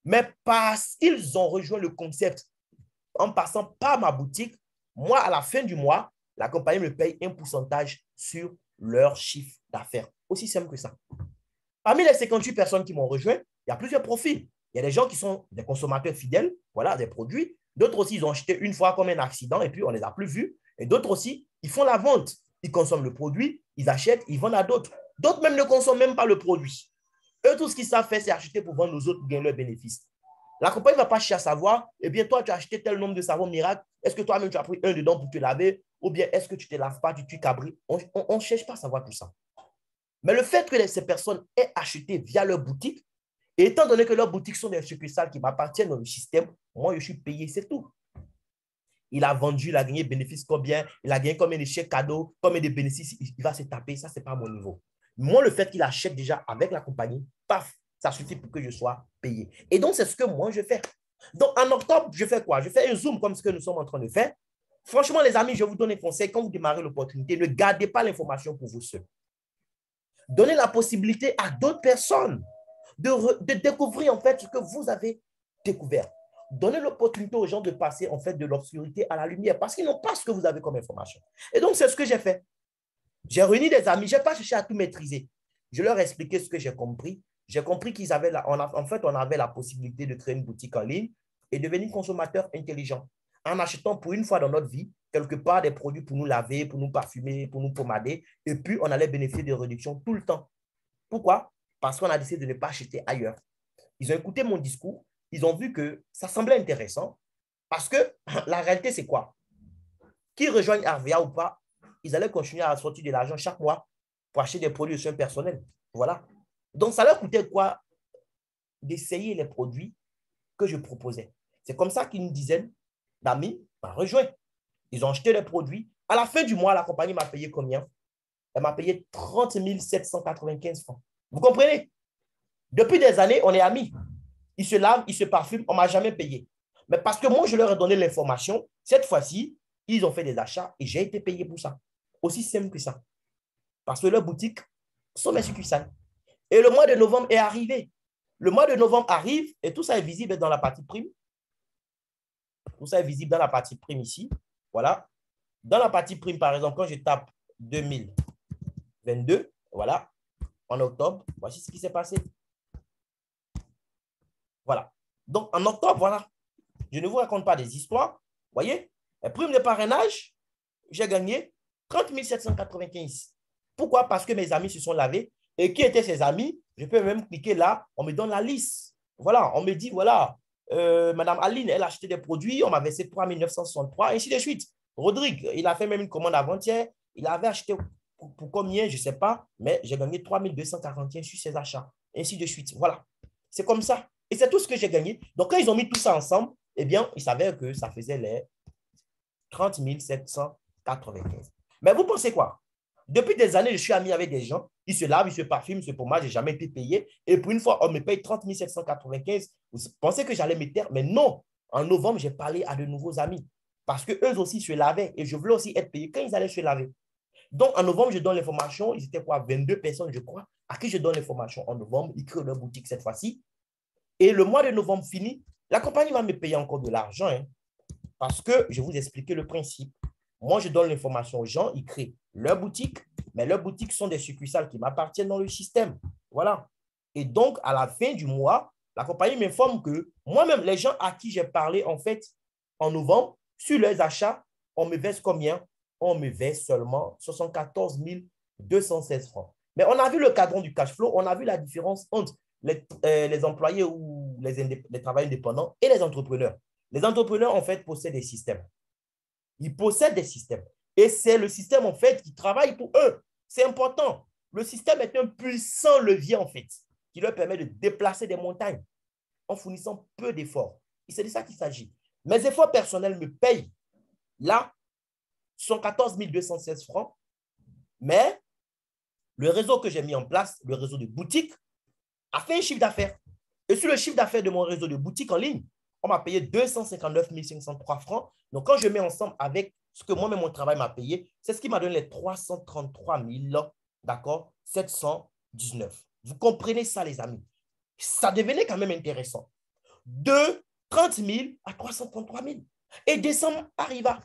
Mais parce qu'ils ont rejoint le concept en passant par ma boutique, moi, à la fin du mois, la compagnie me paye un pourcentage sur leur chiffre d'affaires. Aussi simple que ça. Parmi les 58 personnes qui m'ont rejoint, il y a plusieurs profils. Il y a des gens qui sont des consommateurs fidèles, voilà, des produits. D'autres aussi, ils ont acheté une fois comme un accident et puis on ne les a plus vus. Et d'autres aussi, ils font la vente. Ils consomment le produit, ils achètent, ils vendent à d'autres. D'autres même ne consomment même pas le produit. Eux, tout ce qu'ils savent faire, c'est acheter pour vendre aux autres, gagner leurs bénéfices. La compagnie ne va pas chercher à savoir, eh bien, toi, tu as acheté tel nombre de savons miracles. Est-ce que toi-même, tu as pris un dedans pour te laver? Ou bien, est-ce que tu ne te laves pas, tu cabris? On ne cherche pas à savoir tout ça. Mais le fait que ces personnes aient acheté via leur boutique, et étant donné que leurs boutiques sont des succursales qui m'appartiennent dans le système, moi, je suis payé, c'est tout. Il a vendu, il a gagné bénéfice combien, il a gagné combien de chèques cadeaux, combien de bénéfices, il va se taper. Ça, ce n'est pas mon niveau. Moi, le fait qu'il achète déjà avec la compagnie, paf, ça suffit pour que je sois payé. Et donc, c'est ce que moi, je fais. Donc, en octobre, je fais quoi? Je fais un zoom comme ce que nous sommes en train de faire. Franchement, les amis, je vous donne un conseil. Quand vous démarrez l'opportunité, ne gardez pas l'information pour vous seul. Donnez la possibilité à d'autres personnes de découvrir en fait ce que vous avez découvert. Donnez l'opportunité aux gens de passer en fait de l'obscurité à la lumière parce qu'ils n'ont pas ce que vous avez comme information. Et donc, c'est ce que j'ai fait. J'ai réuni des amis, je n'ai pas cherché à tout maîtriser. Je leur ai expliqué ce que j'ai compris. J'ai compris qu'ils avaient, en fait, on avait la possibilité de créer une boutique en ligne et devenir consommateur intelligent en achetant pour une fois dans notre vie, quelque part, des produits pour nous laver, pour nous parfumer, pour nous pommader. Et puis, on allait bénéficier de réductions tout le temps. Pourquoi? Parce qu'on a décidé de ne pas acheter ailleurs. Ils ont écouté mon discours. Ils ont vu que ça semblait intéressant. Parce que la réalité, c'est quoi? Qu'ils rejoignent RVA ou pas, ils allaient continuer à sortir de l'argent chaque mois pour acheter des produits de soins personnels. Voilà. Donc, ça leur coûtait quoi? D'essayer les produits que je proposais. C'est comme ça qu'une dizaine d'amis m'ont rejoint. Ils ont acheté les produits. À la fin du mois, la compagnie m'a payé combien? Elle m'a payé 30 795 francs. Vous comprenez? Depuis des années, on est amis. Ils se lavent, ils se parfument, on ne m'a jamais payé. Mais parce que moi, je leur ai donné l'information, cette fois-ci, ils ont fait des achats et j'ai été payé pour ça. Aussi simple que ça. Parce que leurs boutiques sont mes succursales. Et le mois de novembre est arrivé. Le mois de novembre arrive et tout ça est visible dans la partie prime. Tout ça est visible dans la partie prime ici. Voilà. Dans la partie prime, par exemple, quand je tape 2022, voilà, en octobre, voici ce qui s'est passé. Voilà. Donc, en octobre, voilà. Je ne vous raconte pas des histoires. Vous voyez, la prime de parrainage, j'ai gagné 30 795. Pourquoi? Parce que mes amis se sont lavés. Et qui étaient ces amis? Je peux même cliquer là, on me donne la liste. Voilà, on me dit, voilà, Madame Aline, elle a acheté des produits, on m'a versé 3 963, ainsi de suite. Rodrigue, il a fait même une commande avant-hier. Il avait acheté pour combien, je ne sais pas, mais j'ai gagné 3 241 sur ses achats, ainsi de suite. Voilà, c'est comme ça. Et c'est tout ce que j'ai gagné. Donc, quand ils ont mis tout ça ensemble, eh bien, il s'avère que ça faisait les 30 795. Mais vous pensez quoi? Depuis des années, je suis ami avec des gens, ils se lavent, ils se parfument, ils se pommadent, je n'ai jamais été payé. Et pour une fois, on me paye 30 795. Vous pensez que j'allais me taire? Mais non. En novembre, j'ai parlé à de nouveaux amis parce qu'eux aussi se lavaient et je voulais aussi être payé quand ils allaient se laver. Donc, en novembre, je donne l'information. Ils étaient quoi? 22 personnes, je crois, à qui je donne l'information en novembre. Ils créent leur boutique cette fois-ci. Et le mois de novembre fini, la compagnie va me payer encore de l'argent hein, parce que je vous expliquais le principe. Moi, je donne l'information aux gens, ils créent leur boutique, mais leurs boutiques sont des succursales qui m'appartiennent dans le système. Voilà. Et donc, à la fin du mois, la compagnie m'informe que moi-même, les gens à qui j'ai parlé, en fait, en novembre, sur leurs achats, on me verse combien? On me verse seulement 74 216 francs. Mais on a vu le cadran du cash flow, on a vu la différence entre les employés ou les travailleurs indépendants et les entrepreneurs. Les entrepreneurs, en fait, possèdent des systèmes. Ils possèdent des systèmes. Et c'est le système, en fait, qui travaille pour eux. C'est important. Le système est un puissant levier, en fait, qui leur permet de déplacer des montagnes en fournissant peu d'efforts. Et c'est de ça qu'il s'agit. Mes efforts personnels me payent. Là, 114 216 francs. Mais le réseau que j'ai mis en place, le réseau de boutiques, a fait un chiffre d'affaires. Et sur le chiffre d'affaires de mon réseau de boutiques en ligne, on m'a payé 259 503 francs. Donc, quand je mets ensemble avec ce que moi-même mon travail m'a payé, c'est ce qui m'a donné les 333 000, d'accord, 719. Vous comprenez ça, les amis? Ça devenait quand même intéressant. De 30 000 à 333 000. Et décembre arriva.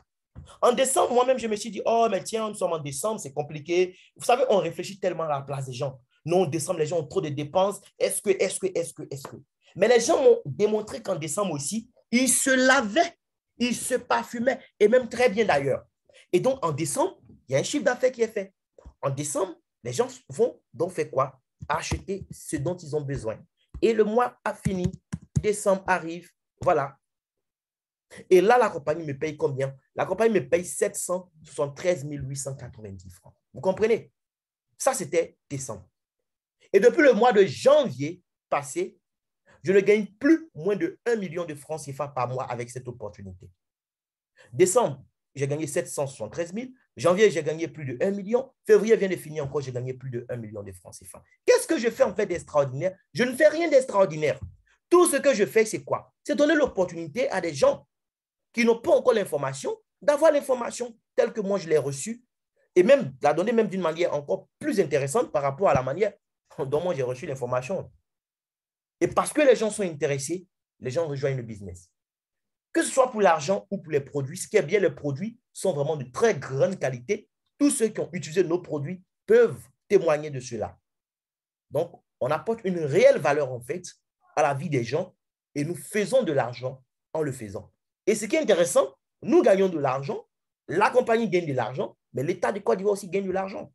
En décembre, moi-même, je me suis dit, oh, mais tiens, nous sommes en décembre, c'est compliqué. Vous savez, on réfléchit tellement à la place des gens. Non, en décembre, les gens ont trop de dépenses. Est-ce que. Mais les gens m'ont démontré qu'en décembre aussi, ils se lavaient, ils se parfumaient, et même très bien d'ailleurs. Et donc, en décembre, il y a un chiffre d'affaires qui est fait. En décembre, les gens vont donc faire quoi? Acheter ce dont ils ont besoin. Et le mois a fini, décembre arrive, voilà. Et là, la compagnie me paye combien? La compagnie me paye 773 890 francs. Vous comprenez? Ça, c'était décembre. Et depuis le mois de janvier passé, je ne gagne plus moins de 1 million de francs CFA par mois avec cette opportunité. Décembre, j'ai gagné 773 000. Janvier, j'ai gagné plus de 1 million. Février vient de finir encore, j'ai gagné plus de 1 million de francs CFA. Qu'est-ce que je fais en fait d'extraordinaire? Je ne fais rien d'extraordinaire. Tout ce que je fais, c'est quoi? C'est donner l'opportunité à des gens qui n'ont pas encore l'information, d'avoir l'information telle que moi je l'ai reçue et même la donner même d'une manière encore plus intéressante par rapport à la manière dont moi j'ai reçu l'information. Et parce que les gens sont intéressés, les gens rejoignent le business. Que ce soit pour l'argent ou pour les produits, ce qui est bien, les produits sont vraiment de très grande qualité. Tous ceux qui ont utilisé nos produits peuvent témoigner de cela. Donc, on apporte une réelle valeur en fait à la vie des gens et nous faisons de l'argent en le faisant. Et ce qui est intéressant, nous gagnons de l'argent, la compagnie gagne de l'argent, mais l'État de Côte d'Ivoire aussi gagne de l'argent.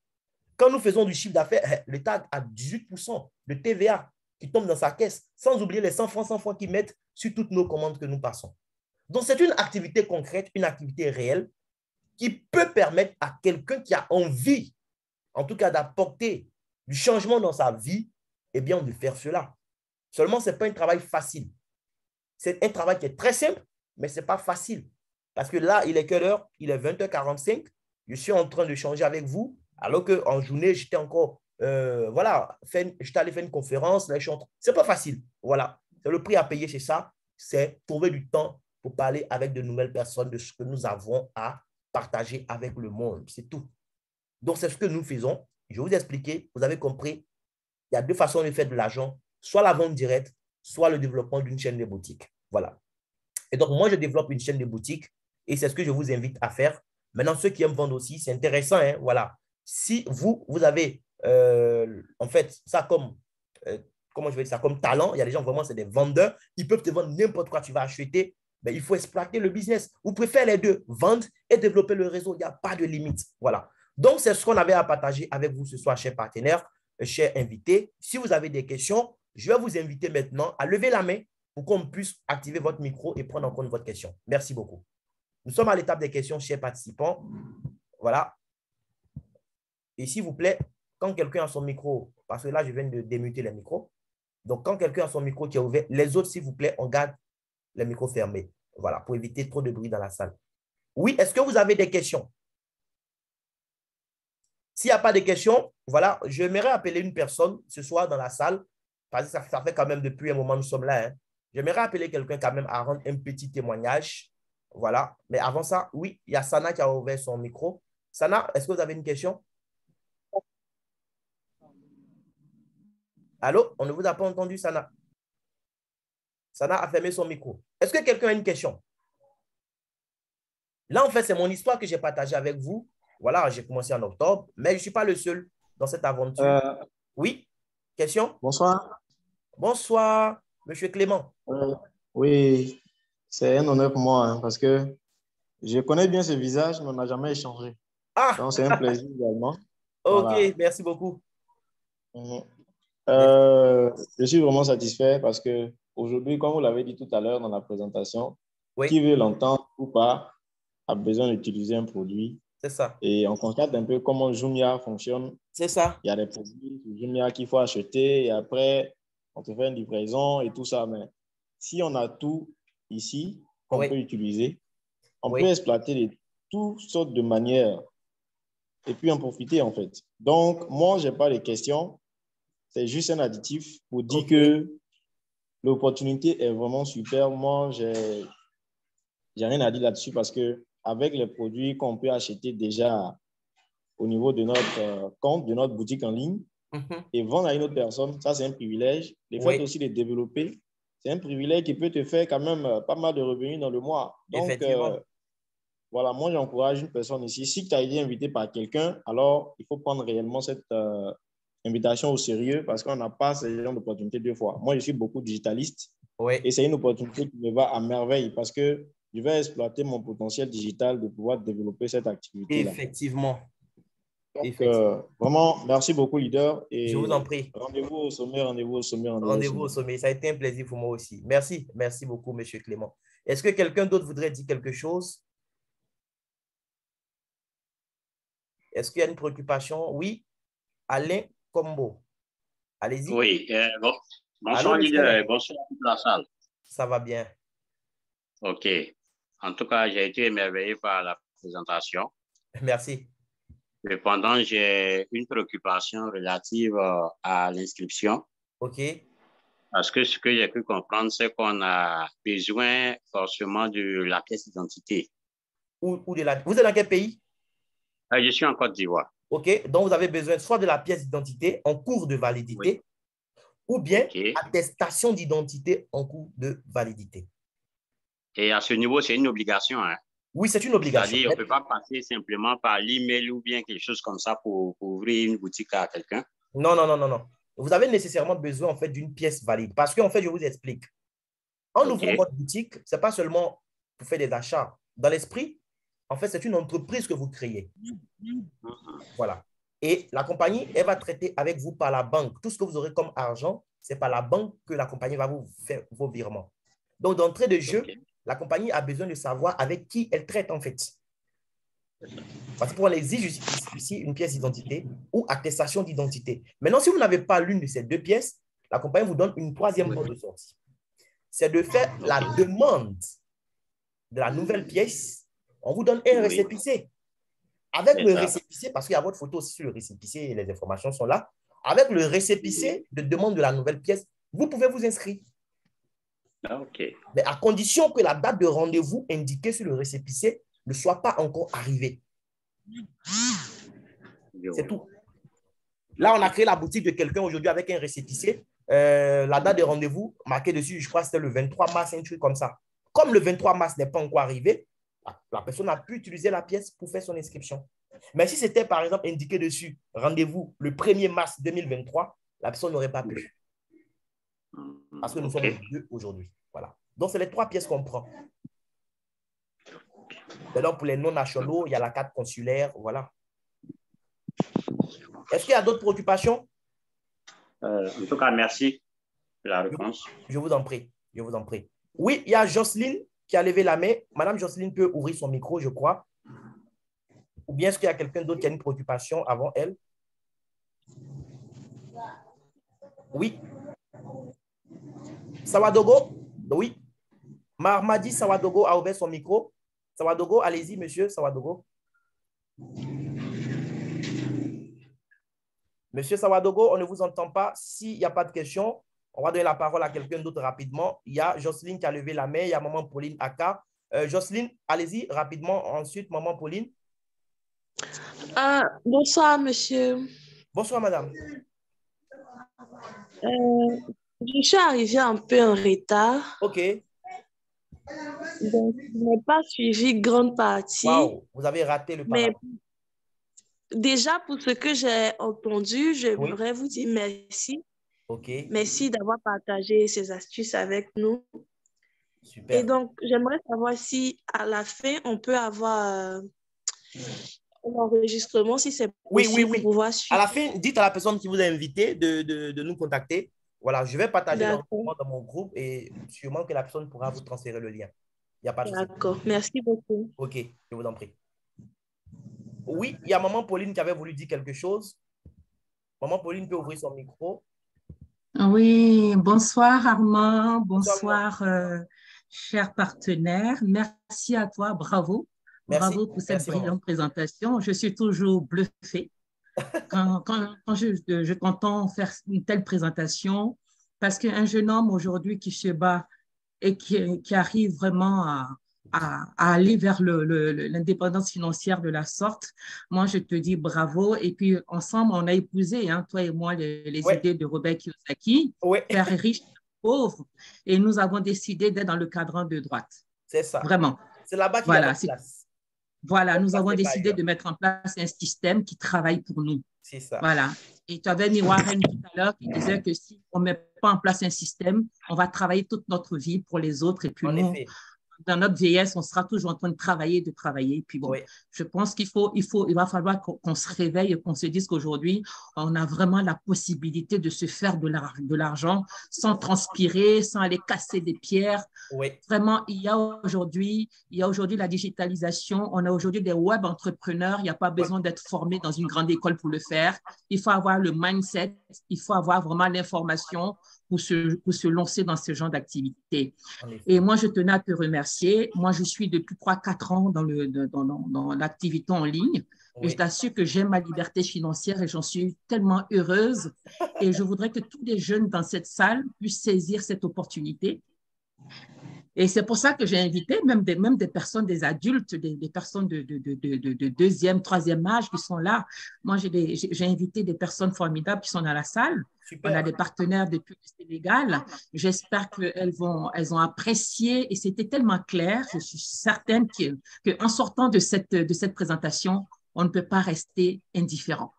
Quand nous faisons du chiffre d'affaires, l'État a 18% de TVA qui tombe dans sa caisse, sans oublier les 100 francs qu'ils mettent sur toutes nos commandes que nous passons. Donc, c'est une activité concrète, une activité réelle qui peut permettre à quelqu'un qui a envie, en tout cas, d'apporter du changement dans sa vie, eh bien, de faire cela. Seulement, ce n'est pas un travail facile. C'est un travail qui est très simple, mais ce n'est pas facile. Parce que là, il est quelle heure? Il est 20h45. Je suis en train de changer avec vous, alors qu'en journée, j'étais encore, voilà, j'étais allé faire une conférence. Ce n'est pas facile. Voilà. C'est le prix à payer, c'est ça. C'est trouver du temps pour parler avec de nouvelles personnes de ce que nous avons à partager avec le monde. C'est tout. Donc, c'est ce que nous faisons. Je vais vous expliquer. Vous avez compris. Il y a deux façons de faire de l'argent. Soit la vente directe, soit le développement d'une chaîne de boutique. Voilà. Et donc, moi, je développe une chaîne de boutique et c'est ce que je vous invite à faire. Maintenant, ceux qui aiment vendre aussi, c'est intéressant. Hein, voilà. Si vous avez, en fait, ça comme, comment je vais dire ça, comme talent, il y a des gens vraiment, c'est des vendeurs. Ils peuvent te vendre n'importe quoi tu vas acheter. Mais il faut exploiter le business. Vous pouvez faire les deux, vendre et développer le réseau. Il n'y a pas de limite. Voilà. Donc, c'est ce qu'on avait à partager avec vous ce soir, chers partenaires, chers invités. Si vous avez des questions, je vais vous inviter maintenant à lever la main pour qu'on puisse activer votre micro et prendre en compte votre question. Merci beaucoup. Nous sommes à l'étape des questions, chers participants. Voilà. Et s'il vous plaît, quand quelqu'un a son micro, parce que là, je viens de démuter les micros, donc quand quelqu'un a son micro qui est ouvert, les autres, s'il vous plaît, on garde les micros fermés. Voilà, pour éviter trop de bruit dans la salle. Oui, est-ce que vous avez des questions? S'il n'y a pas de questions, voilà, j'aimerais appeler une personne ce soir dans la salle, parce que ça fait quand même depuis un moment nous sommes là. Hein. J'aimerais appeler quelqu'un quand même à rendre un petit témoignage. Voilà. Mais avant ça, oui, il y a Sana qui a ouvert son micro. Sana, est-ce que vous avez une question? Allô? On ne vous a pas entendu, Sana. Sana a fermé son micro. Est-ce que quelqu'un a une question? Là, en fait, c'est mon histoire que j'ai partagée avec vous. Voilà, j'ai commencé en octobre, mais je ne suis pas le seul dans cette aventure. Oui? Question? Bonsoir. Bonsoir, Monsieur Clément. Oui, c'est un honneur pour moi hein, parce que je connais bien ce visage, mais on n'a jamais échangé. Ah, Donc, c'est un plaisir également. ok, Voilà. merci beaucoup. Mhm. Merci. Je suis vraiment satisfait parce que aujourd'hui, comme vous l'avez dit tout à l'heure dans la présentation, qui Oui, veut l'entendre ou pas a besoin d'utiliser un produit. c'est ça. Et on constate un peu comment Jumia fonctionne. C'est ça. Il y a des produits sur Jumia qu'il faut acheter et après, on te fait une livraison et tout ça. Mais si on a tout ici qu'on peut Oui, utiliser, on peut oui. exploiter de toutes sortes de manières et puis en profiter en fait. Donc, moi, je n'ai pas de questions. C'est juste un additif pour dire Ok. que l'opportunité est vraiment super. Moi, j'ai rien à dire là-dessus parce que avec les produits qu'on peut acheter déjà au niveau de notre compte, de notre boutique en ligne, Mhm. et vendre à une autre personne, ça c'est un privilège. Le fait Oui, aussi de développer, c'est un privilège qui peut te faire quand même pas mal de revenus dans le mois. Donc, effectivement. voilà, moi, j'encourage une personne ici. Si tu as été invité par quelqu'un, alors il faut prendre réellement cette invitation au sérieux parce qu'on n'a pas ce genre d'opportunité deux fois. Moi, je suis beaucoup digitaliste et Oui, c'est une opportunité qui me va à merveille parce que je vais exploiter mon potentiel digital de pouvoir développer cette activité-là. effectivement. Donc, Effectivement. vraiment, merci beaucoup, leader. Je vous en Et prie. rendez-vous au sommet, rendez-vous au sommet, rendez-vous au Rendez-vous au sommet. sommet. Ça a été un plaisir pour moi aussi. Merci. Merci beaucoup, Monsieur Clément. Est-ce que quelqu'un d'autre voudrait dire quelque chose? Est-ce qu'il y a une préoccupation? Oui. Alain Combo. Allez-y. Oui, bon, Allô, bonsoir monsieur leader, Alain. bonsoir à toute la salle. Ça va bien. OK. En tout cas, j'ai été émerveillé par la présentation. Merci. Cependant, j'ai une préoccupation relative à l'inscription OK. parce que ce que j'ai pu comprendre, c'est qu'on a besoin forcément de la pièce d'identité. Ou de la... Vous êtes dans quel pays? Je suis en Côte d'Ivoire. OK. Donc, vous avez besoin soit de la pièce d'identité en cours de Oui. validité ou bien OK. attestation d'identité en cours de validité. Et à ce niveau, c'est une obligation, hein? Oui, c'est une obligation. C'est-à-dire, on ne peut pas passer simplement par l'email ou bien quelque chose comme ça pour ouvrir une boutique à quelqu'un. Non, non, non, non, non. Vous avez nécessairement besoin en fait d'une pièce valide. Parce qu'en fait, je vous explique. En ouvrant OK. votre boutique, ce n'est pas seulement pour faire des achats. Dans l'esprit, en fait, c'est une entreprise que vous créez. Voilà. Et la compagnie, elle va traiter avec vous par la banque. Tout ce que vous aurez comme argent, c'est par la banque que la compagnie va vous faire vos virements. Donc, d'entrée de jeu, OK. la compagnie a besoin de savoir avec qui elle traite en fait. Parce qu'on exige ici une pièce d'identité ou attestation d'identité. Maintenant, si vous n'avez pas l'une de ces deux pièces, la compagnie vous donne une troisième porte de sortie. C'est de faire la demande de la nouvelle pièce. On vous donne un récépissé. Avec le récépissé, parce qu'il y a votre photo aussi sur le récépissé et les informations sont là. Avec le récépissé de demande de la nouvelle pièce, vous pouvez vous inscrire. OK. Mais à condition que la date de rendez-vous indiquée sur le récépissé ne soit pas encore arrivée. C'est tout. Là, on a créé la boutique de quelqu'un aujourd'hui avec un récépissé. La date de rendez-vous marquée dessus, je crois que c'était le 23 mars, un truc comme ça. Comme le 23 mars n'est pas encore arrivé, la personne a pu utiliser la pièce pour faire son inscription. Mais si c'était, par exemple, indiqué dessus, rendez-vous le 1er mars 2023, la personne n'aurait pas pu. Parce que nous sommes le 2 aujourd'hui. Voilà. Donc, c'est les trois pièces qu'on prend. Donc, pour les non-nationaux, il y a la carte consulaire. Voilà. Est-ce qu'il y a d'autres préoccupations? En tout cas, merci de la réponse. Je vous en prie. Je vous en prie. Oui, il y a Jocelyne qui a levé la main. Madame Jocelyne peut ouvrir son micro, je crois. Ou bien est-ce qu'il y a quelqu'un d'autre qui a une préoccupation avant elle? Oui. Sawadogo? Oui. Marmadi Sawadogo a ouvert son micro. Sawadogo, allez-y, monsieur Sawadogo. Monsieur Sawadogo, on ne vous entend pas. S'il n'y a pas de questions, on va donner la parole à quelqu'un d'autre rapidement. Il y a Jocelyne qui a levé la main. Il y a Maman Pauline Aka. Jocelyne, allez-y rapidement. Ensuite, Maman Pauline. Bonsoir, monsieur. Bonsoir, madame. Je suis arrivée un peu en retard. OK. Donc, je n'ai pas suivi grande partie. Wow, vous avez raté le Mais parcours. déjà, pour ce que j'ai entendu, j'aimerais vous dire merci. OK. Merci d'avoir partagé ces astuces avec nous. Super. Et donc, j'aimerais savoir si à la fin, on peut avoir un enregistrement, si c'est possible, Oui. pour pouvoir suivre. À la fin, dites à la personne qui vous a invité de nous contacter. Voilà, je vais partager l'enregistrement dans mon groupe et sûrement que la personne pourra vous transférer le lien. Il n'y a pas de souci. D'accord, merci beaucoup. OK, je vous en prie. Oui, il y a Maman Pauline qui avait voulu dire quelque chose. Maman Pauline peut ouvrir son micro. Oui, bonsoir Armand, bonsoir chers partenaires. Merci à toi, bravo. Merci. Bravo pour cette brillante maman. présentation. Je suis toujours bluffée quand je t'entends faire une telle présentation parce qu'un jeune homme aujourd'hui qui se bat et qui arrive vraiment à aller vers l'indépendance financière de la sorte. Moi, je te dis bravo. Et puis, ensemble, on a épousé, hein, toi et moi, les idées de Robert Kiyosaki, Père riche, pauvre. Et nous avons décidé d'être dans le cadran de droite. C'est ça. Vraiment. C'est là-bas qu'il y a la place. Voilà, nous avons décidé de mettre en place un système qui travaille pour nous. C'est ça. Voilà. Et tu avais mis Warren tout à l'heure qui disait que si on ne met pas en place un système, on va travailler toute notre vie pour les autres. Et puis En nous, effet. dans notre vieillesse, on sera toujours en train de travailler. Et puis bon, Oui. je pense qu'il va falloir qu'on se réveille et qu'on se dise qu'aujourd'hui, on a vraiment la possibilité de se faire de l'argent sans transpirer, sans aller casser des pierres. Oui. Vraiment, il y a aujourd'hui la digitalisation. On a aujourd'hui des web entrepreneurs. Il n'y a pas besoin d'être formé dans une grande école pour le faire. Il faut avoir le mindset. Il faut avoir vraiment l'information pour se lancer dans ce genre d'activité. Et moi, je tenais à te remercier. Moi, je suis depuis 3-4 ans dans l'activité en ligne. Oui. Et je t'assure que j'aime ma liberté financière et j'en suis tellement heureuse. Et je voudrais que tous les jeunes dans cette salle puissent saisir cette opportunité. Et c'est pour ça que j'ai invité même des personnes, des adultes, des personnes de deuxième, troisième âge qui sont là. Moi, j'ai invité des personnes formidables qui sont dans la salle. Super. On a des partenaires depuis le Sénégal. J'espère qu'elles ont apprécié et c'était tellement clair. Je suis certaine qu'en sortant de cette présentation, on ne peut pas rester indifférent.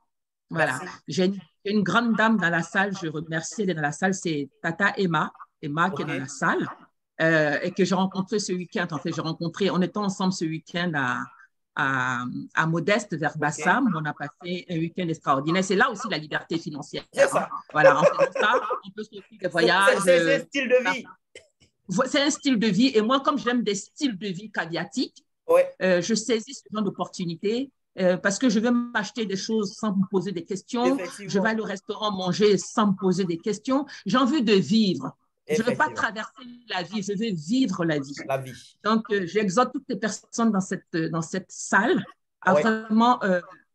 Voilà. J'ai une grande dame dans la salle. Je remercie, elle est dans la salle. C'est Tata Emma qui est dans la salle. Et que j'ai rencontré ce week-end. En fait, on était ensemble ce week-end à Modeste, vers Bassam. Okay. On a passé un week-end extraordinaire. C'est là aussi la liberté financière. C'est ça. Voilà, en faisant ça, on peut se faire des voyages. C'est un style de vie. C'est un style de vie. Et moi, comme j'aime des styles de vie caviatiques, ouais. Je saisis ce genre d'opportunités. Parce que je vais m'acheter des choses sans me poser des questions. Je vais aller au restaurant manger sans me poser des questions. J'ai envie de vivre. Je ne veux pas traverser la vie, je veux vivre la vie. La vie. Donc, j'exhorte toutes les personnes dans cette salle à vraiment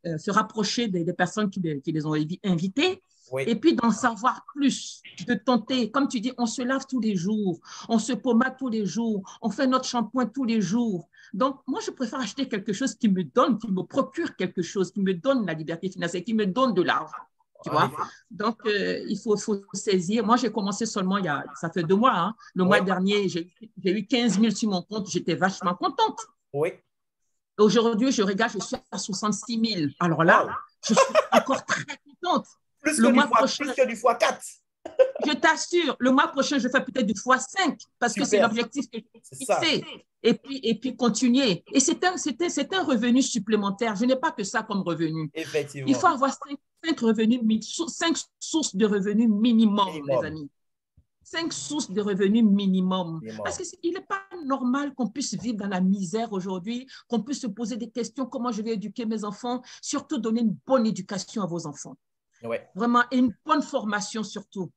se rapprocher des personnes qui les ont invitées. Oui. Et puis d'en savoir plus, de tenter. Comme tu dis, on se lave tous les jours, on se pommade tous les jours, on fait notre shampoing tous les jours. Donc, moi, je préfère acheter quelque chose qui me procure quelque chose, qui me donne la liberté financière, qui me donne de l'argent. Tu vois? Donc, il faut saisir. Moi, j'ai commencé seulement ça fait 2 mois. Hein. Le mois dernier, j'ai eu 15 000 sur mon compte. J'étais vachement contente. Oui. Aujourd'hui, je regarde, je suis à 66 000. Alors là, je suis encore très contente. Plus que du x4. Je t'assure, le mois prochain, je fais peut-être du x5 parce que c'est l'objectif que j'ai fixé. Et puis continuer. Et c'est un revenu supplémentaire. Je n'ai pas que ça comme revenu. Effectivement. Il faut avoir 5 sources de revenus minimum, les amis. 5 sources de revenus minimum. Parce qu'il n'est pas normal qu'on puisse vivre dans la misère aujourd'hui, qu'on puisse se poser des questions, comment je vais éduquer mes enfants, surtout donner une bonne éducation à vos enfants. Ouais. Vraiment, et une bonne formation surtout.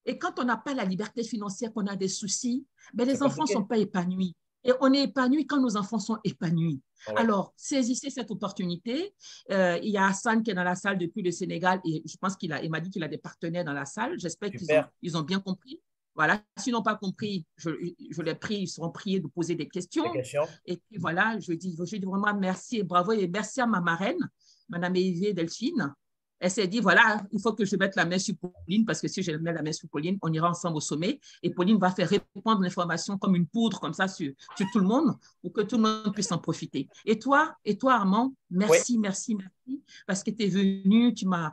Et quand on n'a pas la liberté financière, qu'on a des soucis, ben les enfants ne sont pas épanouis. Et on est épanoui quand nos enfants sont épanouis. Ouais. Alors, saisissez cette opportunité. Il y a Hassan qui est dans la salle depuis le Sénégal et je pense il m'a dit qu'il a des partenaires dans la salle. J'espère qu'ils ont bien compris. Voilà. S'ils n'ont pas compris, je les prie, ils seront priés de poser des questions. Et puis voilà, je dis vraiment merci et bravo. Et merci à ma marraine, Madame Yves Delphine. Elle s'est dit, voilà, il faut que je mette la main sur Pauline parce que si je mets la main sur Pauline, on ira ensemble au sommet et Pauline va faire répandre l'information comme une poudre comme ça sur tout le monde pour que tout le monde puisse en profiter. Et toi Armand, merci parce que tu es venu, tu m'as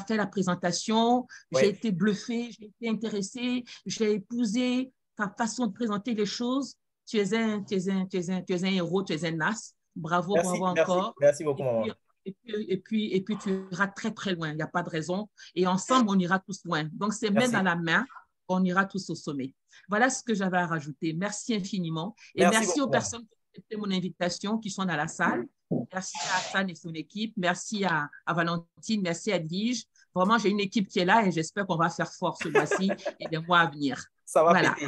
fait la présentation, j'ai été bluffée, j'ai été intéressée, j'ai épousé ta façon de présenter les choses. Tu es un héros, tu es un as. Bravo encore. Merci beaucoup, maman. Et puis, tu iras très, très loin. Il n'y a pas de raison. Et ensemble, on ira tous loin. Donc, c'est main dans la main, on ira tous au sommet. Voilà ce que j'avais à rajouter. Merci infiniment. Et merci aux personnes qui ont accepté mon invitation, qui sont dans la salle. Merci à Hassan et son équipe. Merci à Valentine. Merci à Edwige. Vraiment, j'ai une équipe qui est là et j'espère qu'on va faire fort ce mois-ci et les mois à venir. Ça va péter.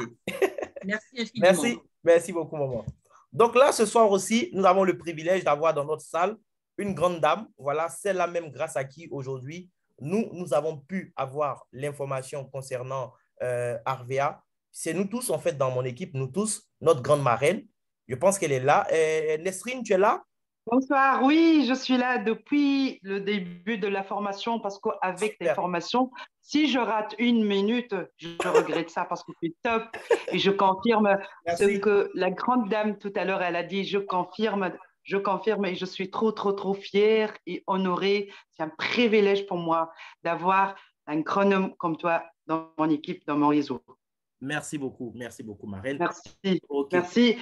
Merci infiniment. Merci beaucoup, maman. Donc là, ce soir aussi, nous avons le privilège d'avoir dans notre salle une grande dame, voilà, c'est la même grâce à qui aujourd'hui, nous avons pu avoir l'information concernant Arvea. C'est nous tous, en fait, dans mon équipe, nous tous, notre grande marraine. Je pense qu'elle est là. Nesrine, tu es là? Bonsoir, oui, je suis là depuis le début de la formation parce qu'avec les formations, si je rate 1 minute, je regrette ça parce que c'est top et je confirme ce que la grande dame tout à l'heure, elle a dit, je confirme. Je confirme et je suis trop fière et honorée. C'est un privilège pour moi d'avoir un grand homme comme toi dans mon équipe, dans mon réseau. Merci beaucoup, Marraine. Merci, Ok. merci,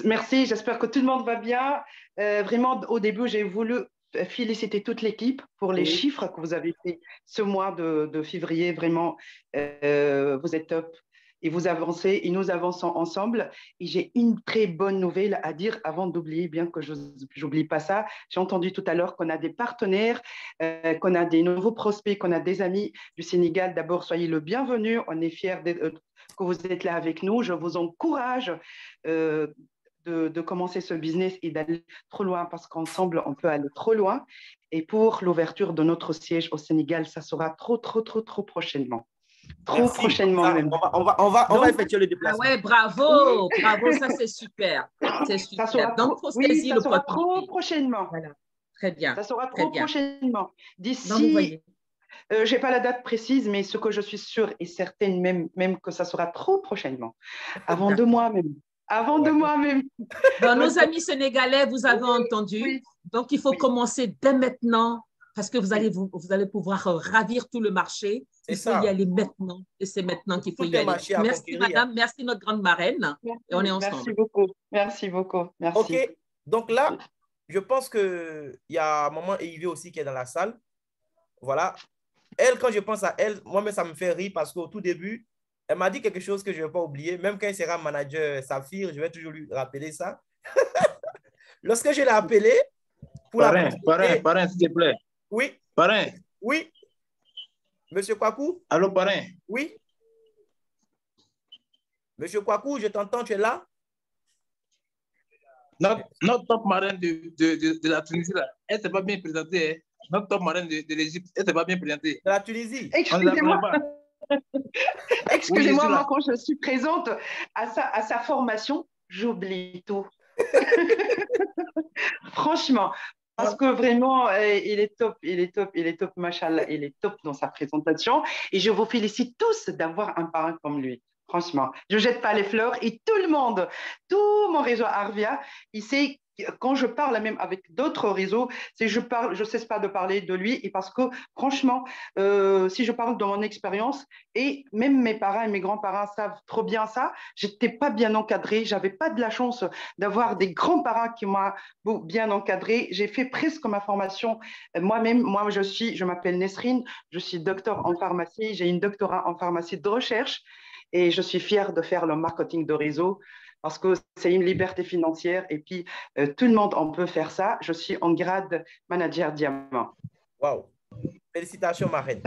merci. J'espère que tout le monde va bien. Vraiment, au début, j'ai voulu féliciter toute l'équipe pour les chiffres que vous avez fait ce mois de février. Vraiment, vous êtes top. Et vous avancez et nous avançons ensemble. Et j'ai une très bonne nouvelle à dire avant d'oublier, bien que je n'oublie pas ça. J'ai entendu tout à l'heure qu'on a des partenaires, qu'on a des nouveaux prospects, qu'on a des amis du Sénégal. D'abord, soyez le bienvenu. On est fiers que vous êtes là avec nous. Je vous encourage de commencer ce business et d'aller trop loin parce qu'ensemble, on peut aller trop loin. Et pour l'ouverture de notre siège au Sénégal, ça sera trop prochainement. Merci. Prochainement Ça, même. On va effectuer le déplacement. Ah ouais, bravo, ça c'est super. C'est super. Ça sera Donc, trop, faut saisir ça sera l'opportunité. trop prochainement. Voilà, très bien. Ça sera très trop bien. prochainement. Donc, vous D'ici, voyez. je n'ai pas la date précise, mais ce que je suis sûre et certaine même que ça sera trop prochainement. Avant 2 mois même. Avant 2 mois même. Bon, nos amis sénégalais, vous avez entendu. Oui. Donc, il faut commencer dès maintenant parce que vous allez pouvoir ravir tout le marché. Il faut y aller maintenant et c'est maintenant qu'il faut y aller. Merci, madame. Merci, notre grande marraine. Merci, et on est ensemble. Merci beaucoup. Merci beaucoup. Merci. OK. Donc là, je pense qu'il y a maman Yves aussi qui est dans la salle. Voilà. Elle, quand je pense à elle, moi-même, ça me fait rire parce qu'au tout début, elle m'a dit quelque chose que je ne vais pas oublier. Même quand elle sera manager Saphir, je vais toujours lui rappeler ça. Lorsque je l'ai appelé pour parrain, s'il te plaît. Oui. Parrain. Oui. Monsieur Kwaku? Allô, parrain? Oui. Monsieur Kwaku, je t'entends, tu es là? Notre top marraine de la Tunisie, là, elle ne s'est pas bien présentée. Hein. Notre top marraine de l'Égypte, elle ne s'est pas bien présentée. De la Tunisie? Excusez-moi. Excusez-moi, oui, moi, quand je suis présente à sa formation, j'oublie tout. Franchement. Parce que vraiment, il est top, machallah, il est top dans sa présentation. Et je vous félicite tous d'avoir un parrain comme lui. Franchement, je ne jette pas les fleurs et tout le monde, tout mon réseau Arvia, il sait, quand je parle même avec d'autres réseaux, je ne cesse pas de parler de lui et parce que franchement, si je parle de mon expérience et même mes parents et mes grands-parents savent trop bien ça, je n'étais pas bien encadrée, je n'avais pas de la chance d'avoir des grands-parents qui m'ont bien encadrée. J'ai fait presque ma formation moi-même. Moi, je m'appelle Nesrine, je suis docteur en pharmacie, j'ai une doctorat en pharmacie de recherche. Et je suis fière de faire le marketing de réseau parce que c'est une liberté financière et puis tout le monde en peut faire ça. Je suis en grade manager diamant. Waouh! Félicitations, marraine.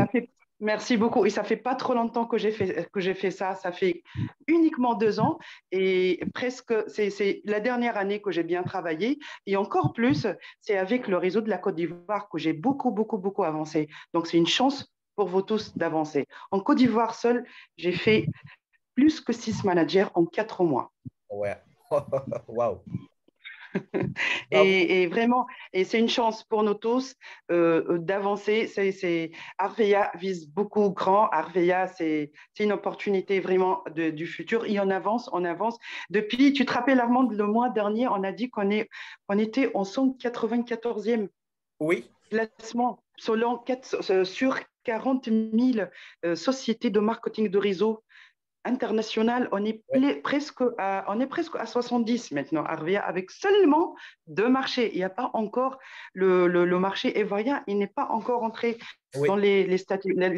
Merci beaucoup. Et ça fait pas trop longtemps que j'ai fait ça. Ça fait uniquement 2 ans et presque, c'est la dernière année que j'ai bien travaillé. Et encore plus, c'est avec le réseau de la Côte d'Ivoire que j'ai beaucoup avancé. Donc, c'est une chance pour vous tous d'avancer. En Côte d'Ivoire seul, j'ai fait plus que 6 managers en 4 mois. Ouais. Waouh. Et vraiment, et c'est une chance pour nous tous d'avancer. Arvea vise beaucoup grand. Arvea, c'est une opportunité vraiment du futur. Et on avance. Depuis, tu te rappelles, Armand, le mois dernier, on a dit qu'on était en 194e classement sur 40 000 sociétés de marketing de réseau international. On est presque à 70 maintenant, Arvia, avec seulement 2 marchés. Il n'y a pas encore le marché ivoirien, il n'est pas encore entré dans les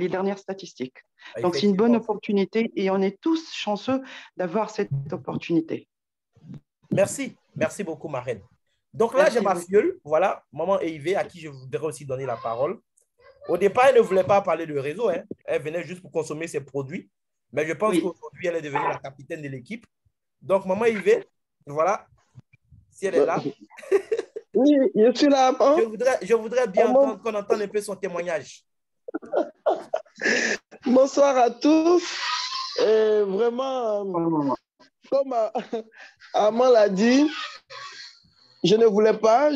dernières statistiques. Donc, c'est une bonne opportunité et on est tous chanceux d'avoir cette opportunité. Merci beaucoup, marraine. Donc là, j'ai ma filleule, voilà, maman Yves, à qui je voudrais aussi donner la parole. Au départ, elle ne voulait pas parler de réseau, hein. Elle venait juste pour consommer ses produits. Mais je pense qu'aujourd'hui, elle est devenue la capitaine de l'équipe. Donc, maman Yves, voilà, si elle est là. Oui, je suis là. Hein? Je voudrais bien qu'on entende un peu son témoignage. Bonsoir à tous. Et vraiment, comme Armand l'a dit, je ne voulais pas,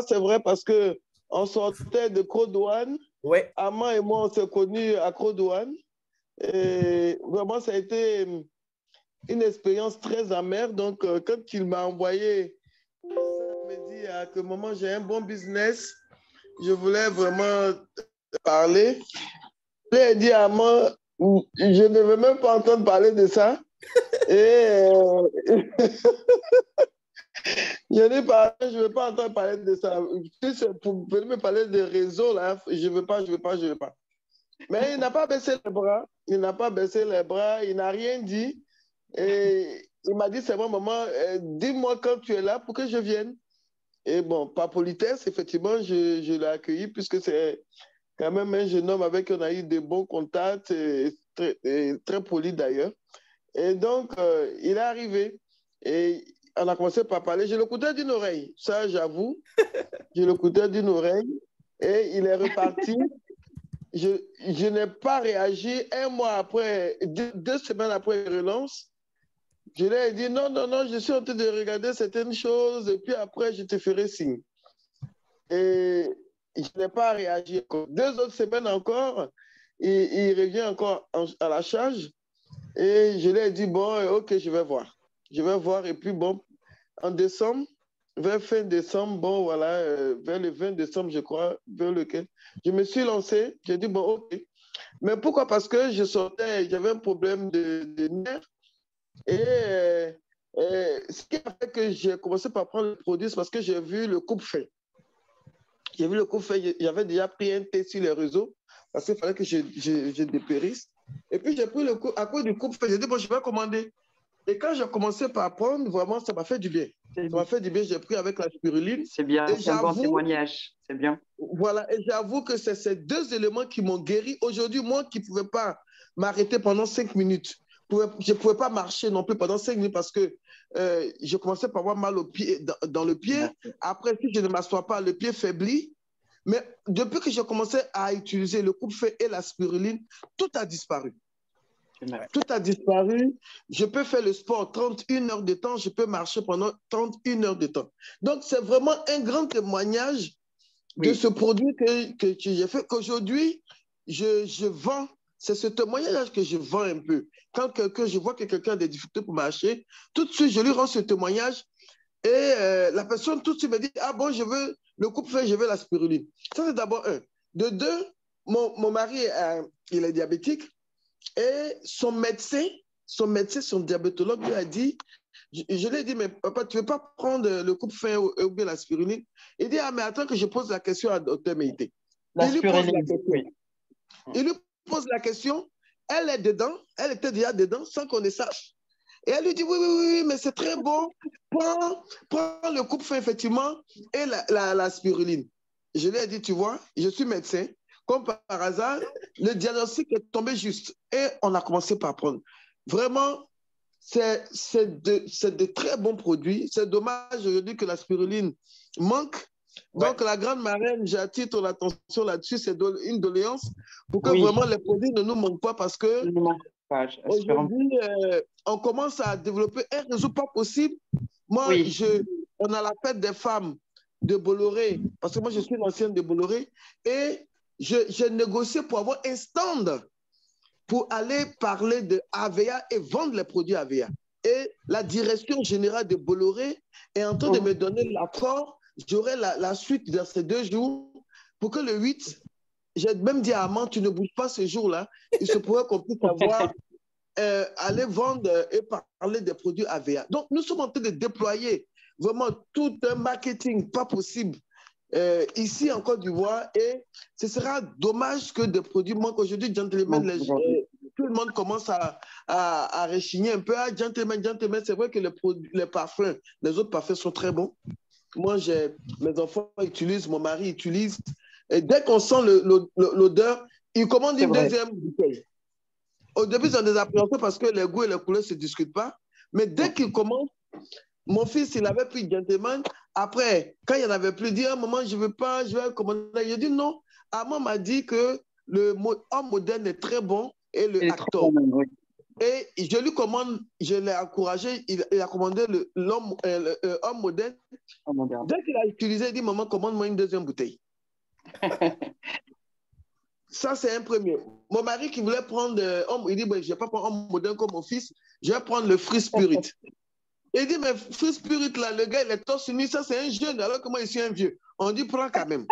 c'est vrai, parce qu'on sortait de Croix-Douane. Armand et moi, on s'est connus à Croix-Douane. Et vraiment, ça a été une expérience très amère. Donc, quand il m'a envoyé, ça me dit, à quel moment j'ai un bon business. Je voulais vraiment parler. J'ai dit à moi, je ne veux même pas entendre parler de ça. Et je n'ai pas, je ne veux pas entendre parler de ça. Si c'est pour venir me parler de réseau, là, je ne veux pas, je ne veux pas, je ne veux pas. Mais il n'a pas baissé les bras. Il n'a pas baissé les bras. Il n'a rien dit. Et il m'a dit, c'est bon, maman, dis-moi quand tu es là pour que je vienne. Et bon, par politesse, effectivement, je l'ai accueilli puisque c'est quand même un jeune homme avec qui on a eu de bons contacts, et très poli d'ailleurs. Et donc, il est arrivé et on a commencé par parler. Je l'écoutais d'une oreille, ça j'avoue. Je l'écoutais d'une oreille et il est reparti. Je n'ai pas réagi. Un mois après, 2 semaines après, il relance. Je lui ai dit non, non, non, je suis en train de regarder certaines choses et puis après, je te ferai signe. Et je n'ai pas réagi. 2 autres semaines encore, il revient encore à la charge et je lui ai dit bon, ok, je vais voir. Je vais voir et puis bon, en décembre, vers fin décembre, bon voilà, vers le 20 décembre, je crois, vers lequel, je me suis lancé. J'ai dit bon, ok. Mais pourquoi? Parce que j'avais un problème de nerfs. Et ce qui a fait que j'ai commencé par prendre le produit, c'est parce que j'ai vu le coupe-fait. J'ai vu le coupe-fait, j'avais déjà pris un test sur les réseaux parce qu'il fallait que je dépérisse. Et puis j'ai pris à cause du coupe-fait, j'ai dit, bon, je vais commander. Et quand j'ai commencé par prendre, vraiment, ça m'a fait du bien. Ça m'a fait du bien, j'ai pris avec la spiruline. C'est bien, c'est un bon témoignage, c'est bien. Voilà, et j'avoue que c'est ces 2 éléments qui m'ont guéri. Aujourd'hui, moi qui ne pouvais pas m'arrêter pendant 5 minutes, je ne pouvais pas marcher non plus pendant 5 minutes parce que je commençais par avoir mal au pied, dans le pied. Après, si je ne m'assois pas, le pied faiblit. Mais depuis que j'ai commencé à utiliser le coupe-fait et la spiruline, tout a disparu. Tout a disparu. Je peux faire le sport 31 heures de temps, je peux marcher pendant 31 heures de temps. Donc, c'est vraiment un grand témoignage de ce produit que j'ai fait, qu'aujourd'hui, je vends. C'est ce témoignage que je vends un peu. Quand je vois que quelqu'un a des difficultés pour marcher, tout de suite, je lui rends ce témoignage et la personne tout de suite me dit, ah bon, je veux le coupe-fait, je veux la spiruline. Ça, c'est d'abord un. De deux, mon mari, il est diabétique et son médecin, son diabétologue lui a dit, je lui ai dit, mais papa, tu ne veux pas prendre le coupe-fait ou bien la spiruline? Il dit, ah, mais attends que je pose la question à Dr Meïté. La spiruline, oui. Il lui pose la question, elle est dedans, elle était déjà dedans sans qu'on ne sache. Et elle lui dit, oui, oui, oui, mais c'est très bon, prends le coupe-fait effectivement et la spiruline. Je lui ai dit, tu vois, je suis médecin, comme par hasard, le diagnostic est tombé juste et on a commencé par prendre. Vraiment, c'est de très bons produits. C'est dommage aujourd'hui que la spiruline manque. Donc, la grande marraine, j'attire ton attention là-dessus, c'est une doléance pour que vraiment les produits ne nous manquent pas parce que aujourd'hui, on commence à développer un réseau pas possible. Moi, on a la fête des femmes de Bolloré, parce que moi, je suis l'ancienne de Bolloré, et j'ai négocié pour avoir un stand pour aller parler de AVA et vendre les produits AVA. Et la direction générale de Bolloré est en train de me donner l'accord. J'aurai la suite dans ces 2 jours pour que le 8, j'ai même dit à Amand, tu ne bouges pas ce jour-là. Il se pourrait qu'on puisse avoir, aller vendre et parler des produits AVA. Donc, nous sommes en train de déployer vraiment tout un marketing pas possible ici en Côte d'Ivoire et ce sera dommage que des produits manquent. Aujourd'hui, gentlemen, tout le monde commence à rechigner un peu. Ah, gentlemen, c'est vrai que les parfums, les autres parfums sont très bons. Moi, mes enfants utilisent, mon mari utilise. Et dès qu'on sent l'odeur, ils commandent une deuxième bouteille. Au début, ils ont des appréhensions parce que les goûts et les couleurs ne se discutent pas. Mais dès qu'ils commandent, mon fils, il avait pris Gentleman. Après, quand il n'y en avait plus, il dit, ah, maman, je ne veux pas, je vais commander. Il a dit non. Maman m'a dit que le homme moderne est très bon et le acteur. Et je lui commande, je l'ai encouragé, il a commandé l'homme moderne. Dès qu'il a utilisé, il dit, maman, commande-moi une deuxième bouteille. Ça, c'est un premier. Mon mari qui voulait prendre, il dit, je ne vais pas prendre homme moderne comme mon fils, je vais prendre le Free Spirit. Il dit, mais Free Spirit, là, le gars, il est torse nu, ça, c'est un jeune, alors que moi, je suis un vieux. On dit, prends quand même.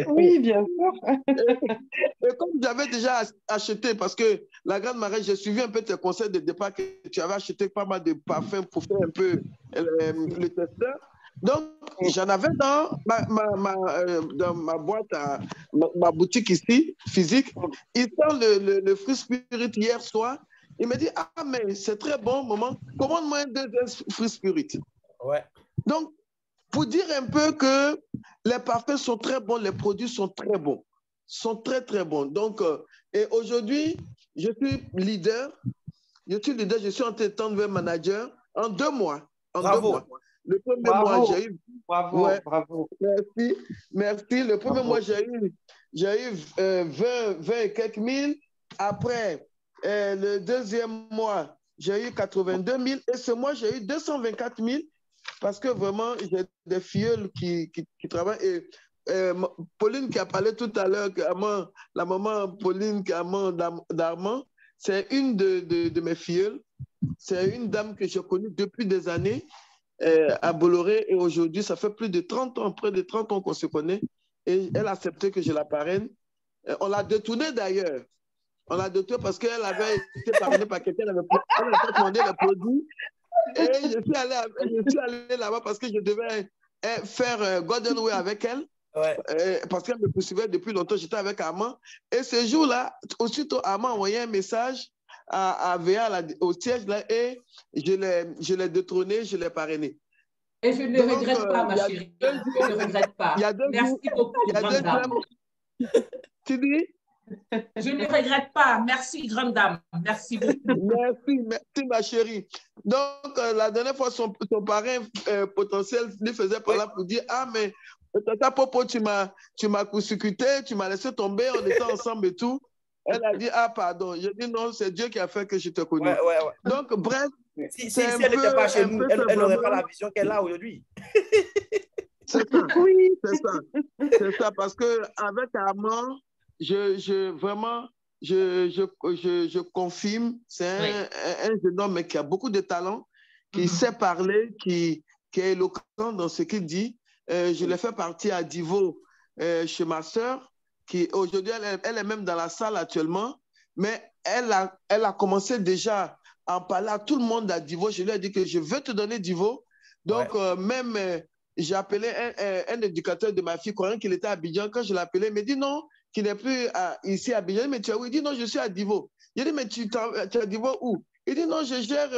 Oui, bien sûr. Et comme j'avais déjà acheté, parce que la Grande Marraine, j'ai suivi un peu tes conseils de départ, que tu avais acheté pas mal de parfums pour faire un peu le testeur. Donc, j'en avais dans dans ma boîte, ma boutique ici, physique. Il sent le Free Spirit hier soir. Il me dit, ah, mais c'est très bon, maman. Commande-moi un deuxième Free Spirit. Ouais. Donc, pour dire un peu que les parfums sont très bons, les produits sont très bons. Sont très, très bons. Donc, et aujourd'hui, je suis leader. Je suis en train de tendre manager en 2 mois. En Bravo. 2 mois. Le premier Bravo. mois, j'ai eu... Bravo, Ouais. bravo. Merci, merci. Le premier Bravo. mois, j'ai eu 20 et quelques mille. Après, le deuxième mois, j'ai eu 82 000. Et ce mois, j'ai eu 224 000 parce que vraiment, j'ai des filleuls qui travaillent. Et Pauline qui a parlé tout à l'heure, la maman Pauline d'Armand, c'est une de mes filleuls. C'est une dame que j'ai connue depuis des années à Bolloré, et aujourd'hui, ça fait plus de 30 ans, près de 30 ans qu'on se connaît, et elle a accepté que je la parraine. On l'a détournée d'ailleurs. On l'a détournée parce qu'elle avait été parrainée par quelqu'un, elle avait demandé le produit, et je suis allé là-bas parce que je devais faire Golden Way avec elle. Ouais. Parce qu'elle me poursuivait depuis longtemps, j'étais avec Armand. Et ce jour-là, aussitôt, Armand a envoyé un message à VA au siège là, et je l'ai détrôné, je l'ai parrainé. Et je ne le regrette pas, ma chérie. Je ne le regrette pas. Merci beaucoup, grande dame. Tu dis? Je ne regrette pas. Merci, grande dame. Merci beaucoup. Merci, ma chérie. Donc, la dernière fois, son parrain potentiel lui faisait par là pour dire, ah, mais Tata Popo, tu m'as court-circuité, tu m'as laissé tomber, on était ensemble et tout. Elle a dit, ah, pardon. Je dis, non, c'est Dieu qui a fait que je te connais. Ouais. Donc, bref. Si elle n'était pas chez nous, elle n'aurait pas la vision qu'elle a aujourd'hui. C'est ça. Oui, c'est ça. C'est ça, parce qu'avec Armand, je confirme, c'est un jeune homme qui a beaucoup de talent, qui sait parler, qui est éloquent dans ce qu'il dit. Je l'ai fait partir à Divo chez ma sœur, qui aujourd'hui, elle est même dans la salle actuellement, mais elle a commencé déjà à en parler à tout le monde à Divo. Je lui ai dit que je veux te donner Divo. Donc, j'ai appelé un éducateur de ma fille, croyant qu'il était à Abidjan. Quand je l'ai appelé, il m'a dit non, qu'il n'est plus ici à Abidjan. Mais tu as où? Il dit non, je suis à Divo. Il dit, mais tu es à Divo où? Il dit non, je gère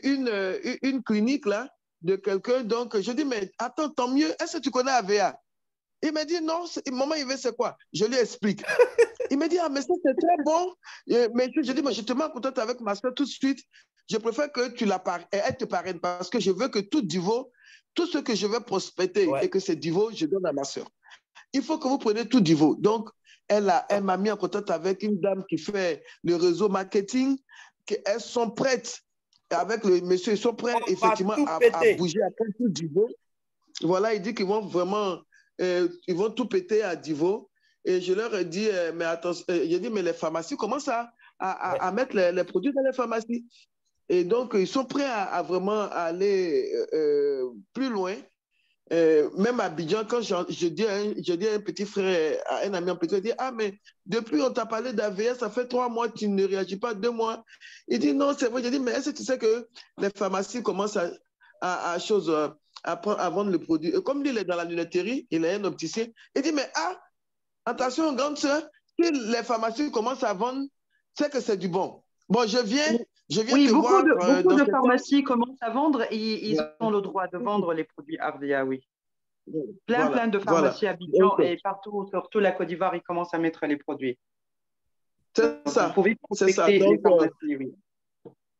une clinique là de quelqu'un. Donc, je dis, mais attends, tant mieux. Est-ce que tu connais AVA? Il m'a dit non, maman, il veut c'est quoi? Je lui explique. Il m'a dit, ah, mais ça, c'est très bon. Mais je dis, mais je te mets en contact avec ma soeur tout de suite. Je préfère que elle te parraine parce que je veux que tout Divo, tout ce que je veux prospecter et que c'est Divo, je donne à ma soeur. Il faut que vous preniez tout Divo. Donc, elle m'a mis en contact avec une dame qui fait le réseau marketing. Elles sont prêtes, avec le monsieur, ils sont prêts effectivement à bouger après tout Divo. Voilà, il dit qu'ils vont vraiment, ils vont tout péter à Divo. Et je leur ai dit, mais attention, j'ai dit, mais les pharmacies commencent à mettre les produits dans les pharmacies. Et donc, ils sont prêts à vraiment aller plus loin. Même à Abidjan, quand je dis à un petit frère, à un ami en petit, il dit, ah, mais depuis on t'a parlé d'AVS, ça fait 3 mois, tu ne réagis pas, 2 mois. Il dit, non, c'est vrai. J'ai dit, mais est-ce que tu sais que les pharmacies commencent à vendre le produit? Et comme lui, il est dans la lunetterie, il est un opticien. Il dit, mais attention, grande soeur, si les pharmacies commencent à vendre, c'est que c'est du bon. Bon, je viens te voir. Beaucoup de pharmacies commencent à vendre et ils ont le droit de vendre les produits Avdia, oui. Plein de pharmacies à Abidjan et partout, surtout la Côte d'Ivoire, ils commencent à mettre les produits. C'est ça. Vous pouvez prospecter les pharmacies, oui.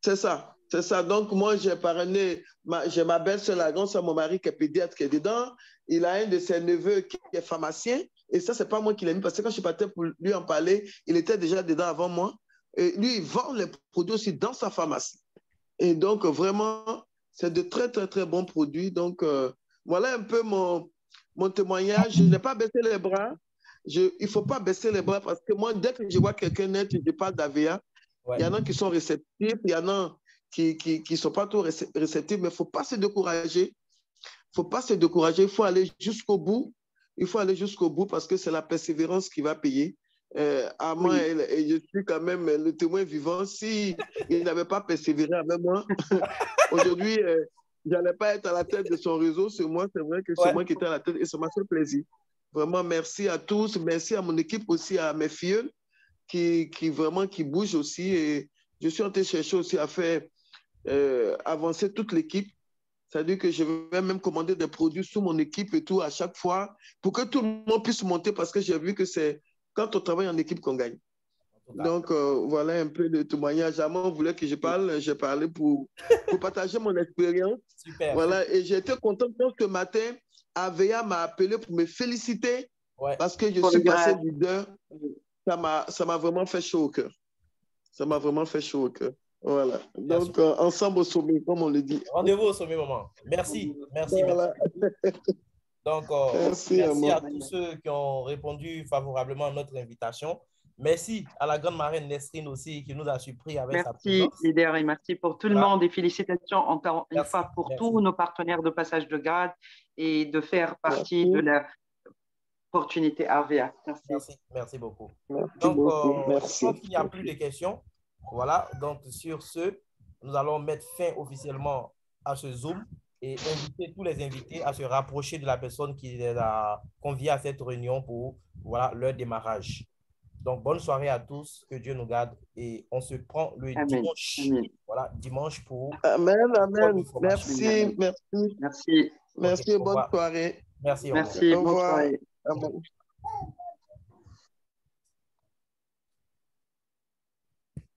C'est ça. C'est ça. Donc, moi, j'ai parrainé, j'ai ma belle-sœur, la grande sœur, mon mari qui est pédiatre qui est dedans. Il a un de ses neveux qui est pharmacien. Et ça, c'est pas moi qui l'ai mis parce que quand je suis parti pour lui en parler, il était déjà dedans avant moi. Et lui, il vend les produits aussi dans sa pharmacie. Et donc, vraiment, c'est de très, très, très bons produits. Donc, voilà un peu mon témoignage. Je n'ai pas baissé les bras. Il ne faut pas baisser les bras parce que moi, dès que je vois quelqu'un net, je parle d'AVA. Il y en a qui sont réceptifs, il y en a qui sont pas trop réceptifs, mais il ne faut pas se décourager. Il ne faut pas se décourager, il faut aller jusqu'au bout. Il faut aller jusqu'au bout parce que c'est la persévérance qui va payer. Armand, et je suis quand même le témoin vivant. S'il n'avait pas persévéré avec moi, aujourd'hui, je n'allais pas être à la tête de son réseau. C'est moi, c'est vrai que c'est moi qui étais à la tête et ça m'a fait plaisir. Vraiment, merci à tous. Merci à mon équipe aussi, à mes filles qui bougent aussi. Et je suis en train de chercher aussi à faire avancer toute l'équipe. C'est-à-dire que je vais même commander des produits sous mon équipe et tout à chaque fois pour que tout le monde puisse monter parce que j'ai vu que c'est quand on travaille en équipe qu'on gagne. Donc, voilà un peu de témoignage. Armand voulait que je parle. J'ai parlé pour partager mon expérience. Super. Voilà. Et j'ai été content quand ce matin, Avea m'a appelé pour me féliciter parce que je suis passé leader. Ça m'a vraiment fait chaud au cœur. Ça m'a vraiment fait chaud au cœur. Voilà. Donc, ensemble au sommet, comme on le dit. Rendez-vous au sommet, maman. Merci. Merci. Voilà. Merci. Donc, merci à tous ceux qui ont répondu favorablement à notre invitation. Merci à la grande marraine Nesrine aussi qui nous a surpris avec sa présence. Merci, leader, et merci pour tout le monde. Et félicitations encore une fois pour tous nos partenaires de passage de grade et de faire partie de l'opportunité Avea. Merci beaucoup. Merci donc, beaucoup. Merci. Je pense qu'il n'y a plus de questions. Voilà, donc sur ce, nous allons mettre fin officiellement à ce Zoom et inviter tous les invités à se rapprocher de la personne qui les a conviés à cette réunion pour leur démarrage. Donc, bonne soirée à tous, que Dieu nous garde et on se prend le dimanche. Amen. Voilà, dimanche pour... Amen, amen. Merci, merci. Merci. Merci, bonne soirée. Merci. Merci, au revoir. Bonne soirée. Amen.